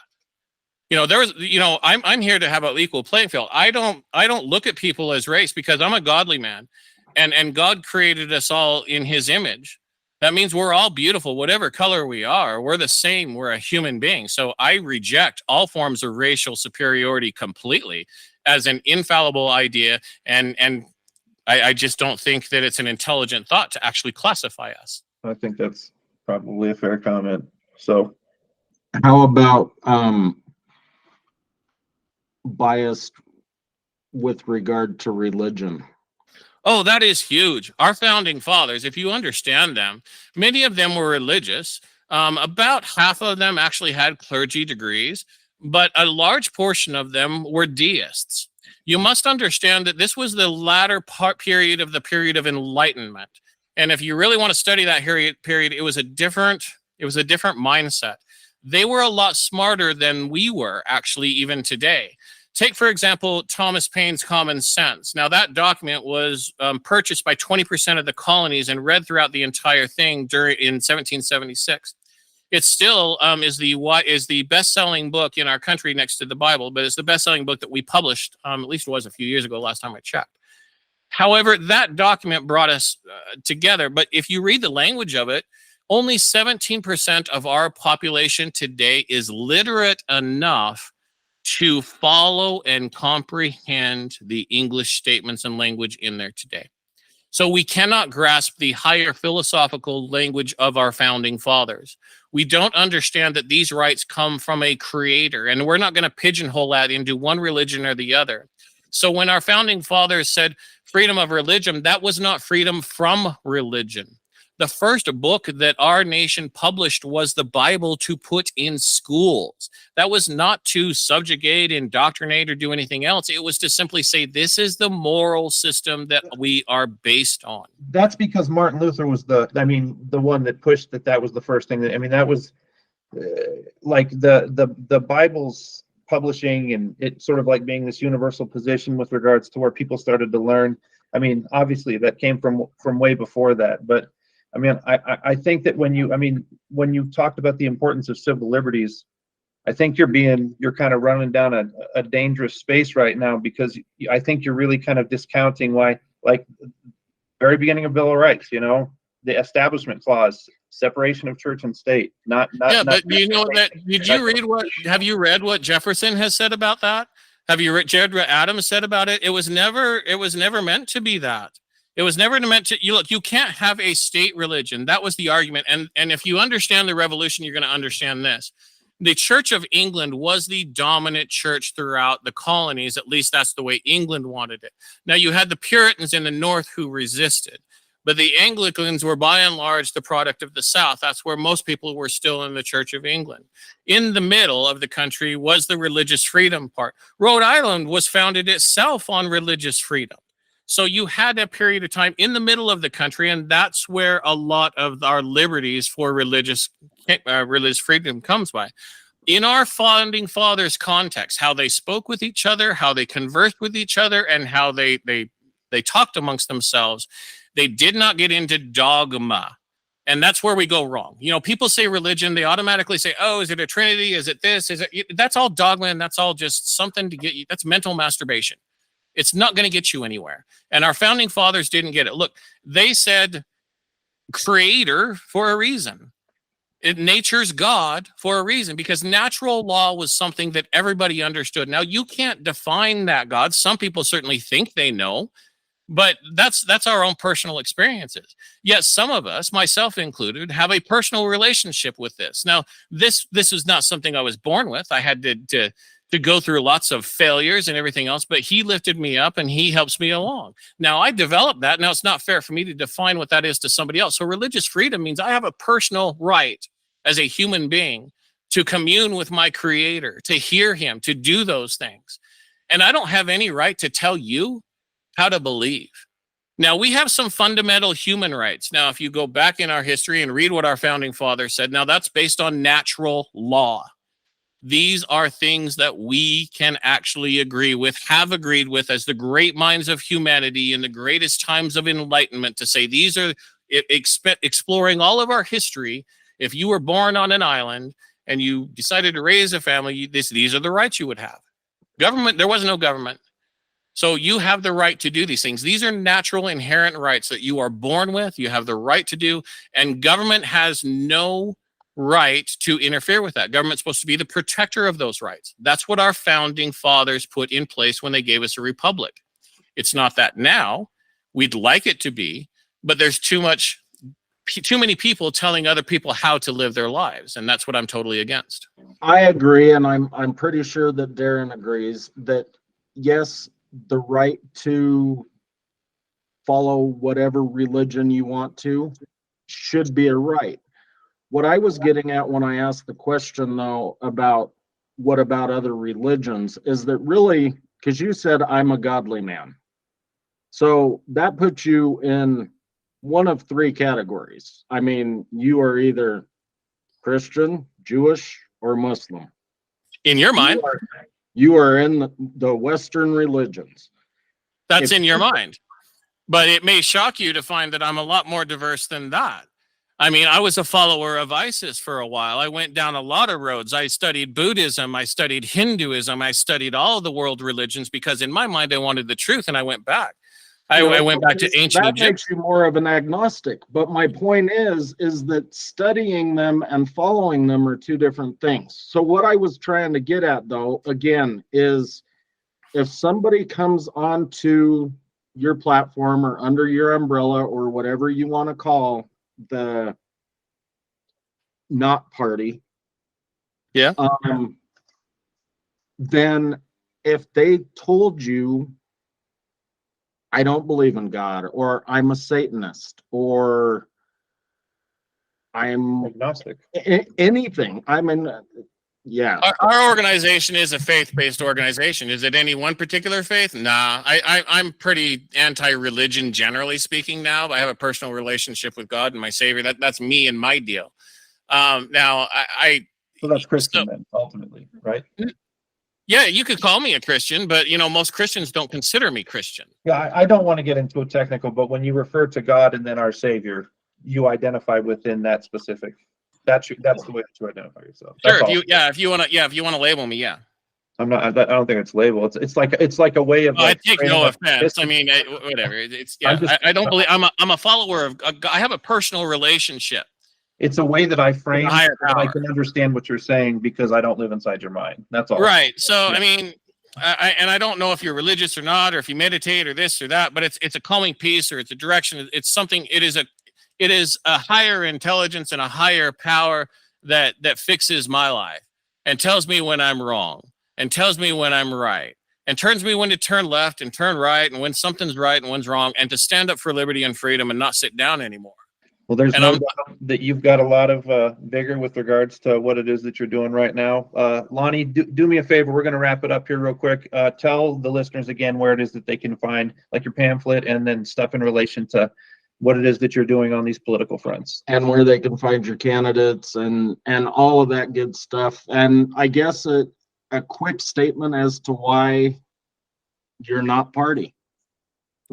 I'm here to have an equal playing field. I don't look at people as race because I'm a godly man, and God created us all in His image. That means we're all beautiful, whatever color we are. We're the same. We're a human being. So I reject all forms of racial superiority completely as an infallible idea, and I just don't think that it's an intelligent thought to actually classify us. I think that's probably a fair comment. So, how about biased with regard to religion? Oh, that is huge. Our founding fathers, if you understand them, many of them were religious. About half of them actually had clergy degrees, but a large portion of them were deists. You must understand that this was the latter period of Enlightenment. And if you really want to study that period, it was a different mindset. They were a lot smarter than we were actually even today. Take, for example, Thomas Paine's Common Sense. Now, that document was purchased by 20% of the colonies and read throughout the entire thing in 1776. It still is the best-selling book in our country next to the Bible, but it's the best-selling book that we published, at least it was a few years ago, last time I checked. However, that document brought us together, but if you read the language of it, only 17% of our population today is literate enough to follow and comprehend the English statements and language in there today. So we cannot grasp the higher philosophical language of our founding fathers. We don't understand that these rights come from a creator, and we're not going to pigeonhole that into one religion or the other. So when our founding fathers said freedom of religion, that was not freedom from religion. The first book that our nation published was the Bible to put in schools. That was not to subjugate, indoctrinate, or do anything else. It was to simply say, this is the moral system that we are based on. That's because Martin Luther was the one that pushed that was the first thing that was like the Bible's publishing, and it sort of like being this universal position with regards to where people started to learn. I mean, obviously that came from way before that, but I mean, I think that when you talked about the importance of civil liberties, I think you're kind of running down a dangerous space right now, because I think you're really kind of discounting why, like, very beginning of Bill of Rights, the Establishment Clause, separation of church and state. But you know that? Have you read what Jefferson has said about that? Have you read Jared Adams said about it? It was never meant to be that. It was never meant to. You can't have a state religion. That was the argument. And if you understand the revolution, you're going to understand this. The Church of England was the dominant church throughout the colonies. At least that's the way England wanted it. Now, you had the Puritans in the north who resisted, but the Anglicans were by and large the product of the South. That's where most people were still in the Church of England. In the middle of the country was the religious freedom part. Rhode Island was founded itself on religious freedom. So you had a period of time in the middle of the country, and that's where a lot of our liberties for religious freedom comes by. In our founding fathers' context, how they spoke with each other, how they conversed with each other, and how they talked amongst themselves, they did not get into dogma. And that's where we go wrong. You know, people say religion, they automatically say, oh, is it a Trinity? Is it this? Is it? That's all dogma, and that's all just something to get you. That's mental masturbation. It's not going to get you anywhere. And our founding fathers didn't get it. Look, they said creator for a reason. Nature's God for a reason, because natural law was something that everybody understood. Now, you can't define that God. Some people certainly think they know, but that's our own personal experiences. Yet some of us, myself included, have a personal relationship with this. Now, this is not something I was born with. I had to go through lots of failures and everything else, but he lifted me up and he helps me along. Now, I developed that. Now, it's not fair for me to define what that is to somebody else. So religious freedom means I have a personal right as a human being to commune with my creator, to hear him, to do those things. And I don't have any right to tell you how to believe. Now, we have some fundamental human rights. Now, if you go back in our history and read what our founding fathers said, now that's based on natural law. These are things that we can actually agree with, have agreed with as the great minds of humanity in the greatest times of enlightenment, to say these are exploring all of our history. If you were born on an island and you decided to raise a family, these are the rights you would have. Government, there was no government. So you have the right to do these things. These are natural, inherent rights that you are born with. You have the right to do, and government has no right to interfere with that. Government's supposed to be the protector of those rights. That's what our founding fathers put in place when they gave us a republic. It's not that now. We'd like it to be, but there's too many people telling other people how to live their lives, and that's what I'm totally against. I agree, and I'm pretty sure that Darren agrees that yes, the right to follow whatever religion you want to should be a right. What I was getting at when I asked the question, though, about what about other religions, is that really, because you said I'm a godly man. So that puts you in one of three categories. I mean, you are either Christian, Jewish, or Muslim. In your mind. You are in the Western religions. That's in your mind. But it may shock you to find that I'm a lot more diverse than that. I mean, I was a follower of ISIS for a while. I went down a lot of roads. I studied Buddhism. I studied Hinduism. I studied all of the world religions because in my mind, I wanted the truth, and I went back. I went back to ancient Egypt. That makes you more of an agnostic. But my point is that studying them and following them are two different things. So what I was trying to get at, though, again, is if somebody comes onto your platform or under your umbrella or whatever you want to call the not party, yeah, then if they told you, I don't believe in God, or I'm a Satanist, or I'm agnostic, anything. I mean, yeah. Our organization is a faith-based organization. Is it any one particular faith? Nah, I'm pretty anti-religion, generally speaking. Now, I have a personal relationship with God and my Savior. That's me and my deal. Now, so that's Christian then, ultimately, right? Yeah, you could call me a Christian, but most Christians don't consider me Christian. Yeah, I don't want to get into a technical, but when you refer to God and then our Savior, you identify within that specific. That's the way that you identify yourself. Sure, if you want to label me, yeah. I'm not. I don't think it's label. It's like a way of. I take no offense. I mean, whatever. It's yeah. I don't believe I'm a follower of. I have a personal relationship. It's a way that I frame that I can understand what you're saying because I don't live inside your mind. That's all. Right. So, yeah. I mean, I don't know if you're religious or not, or if you meditate or this or that, but it's a calming piece or it's a direction. It's something. It is a higher intelligence and a higher power that fixes my life. and tells me when I'm wrong and tells me when I'm right and turns me when to turn left and turn right and when something's right and when's wrong, and to stand up for liberty and freedom and not sit down anymore. Well, there's And no I'm- doubt that you've got a lot of vigor with regards to what it is that you're doing right now. Lonnie, do me a favor. We're going to wrap it up here real quick. Tell the listeners again where it is that they can find like your pamphlet and then stuff in relation to what it is that you're doing on these political fronts. And where they can find your candidates and all of that good stuff. And I guess a quick statement as to why you're not party.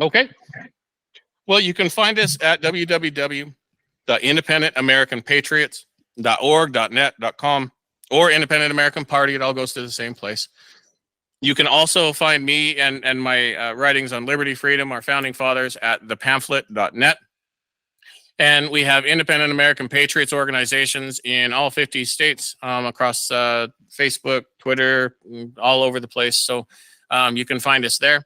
Okay. Well, you can find us at www.independentAmericanPatriots.org.net.com or Independent American Party. It all goes to the same place. You can also find me and my writings on liberty, freedom, our founding fathers at thepamphlet.net. And we have Independent American Patriots organizations in all 50 states across Facebook, Twitter, all over the place. So you can find us there.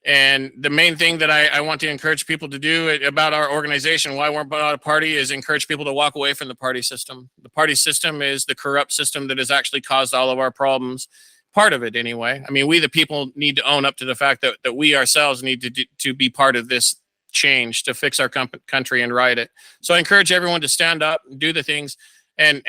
And the main thing that I want to encourage people to do about our organization, why we're not a party, is encourage people to walk away from the party system. The party system is the corrupt system that has actually caused all of our problems. Part of it, anyway. I mean, we the people need to own up to the fact that we ourselves need to be part of this change to fix our country and right it. So I encourage everyone to stand up, do the things, and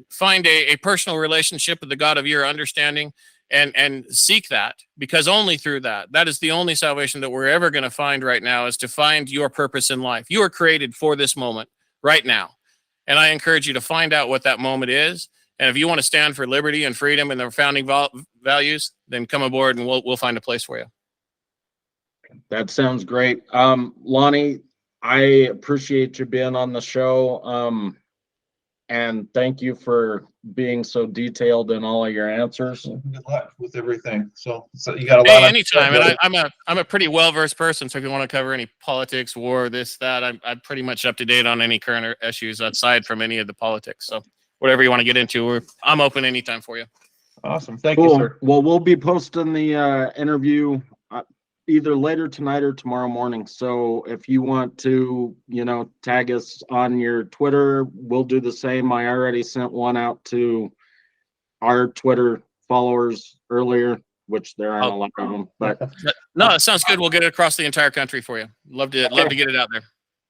find a personal relationship with the God of your understanding, and seek that, because only through that is the only salvation that we're ever going to find right now, is to find your purpose in life. You are created for this moment right now. And I encourage you to find out what that moment is. And if you want to stand for liberty and freedom and their founding values, then come aboard and we'll find a place for you. That sounds great. Lonnie, I appreciate you being on the show. And thank you for being so detailed in all of your answers. Good luck with everything. So you got a lot. Hey, anytime. And I'm a pretty well-versed person. So if you want to cover any politics, war, this, that, I'm pretty much up to date on any current issues aside from any of the politics. So whatever you want to get into, I'm open anytime for you. Awesome. Thank Cool. you, sir. Well, we'll be posting the interview either later tonight or tomorrow morning. So if you want to, tag us on your Twitter, we'll do the same. I already sent one out to our Twitter followers earlier, which there aren't a lot of them. But no, that sounds good. We'll get it across the entire country for you. Love to get it out there.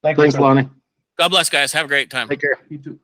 Thanks, Lonnie. God bless, guys. Have a great time. Take care. You too.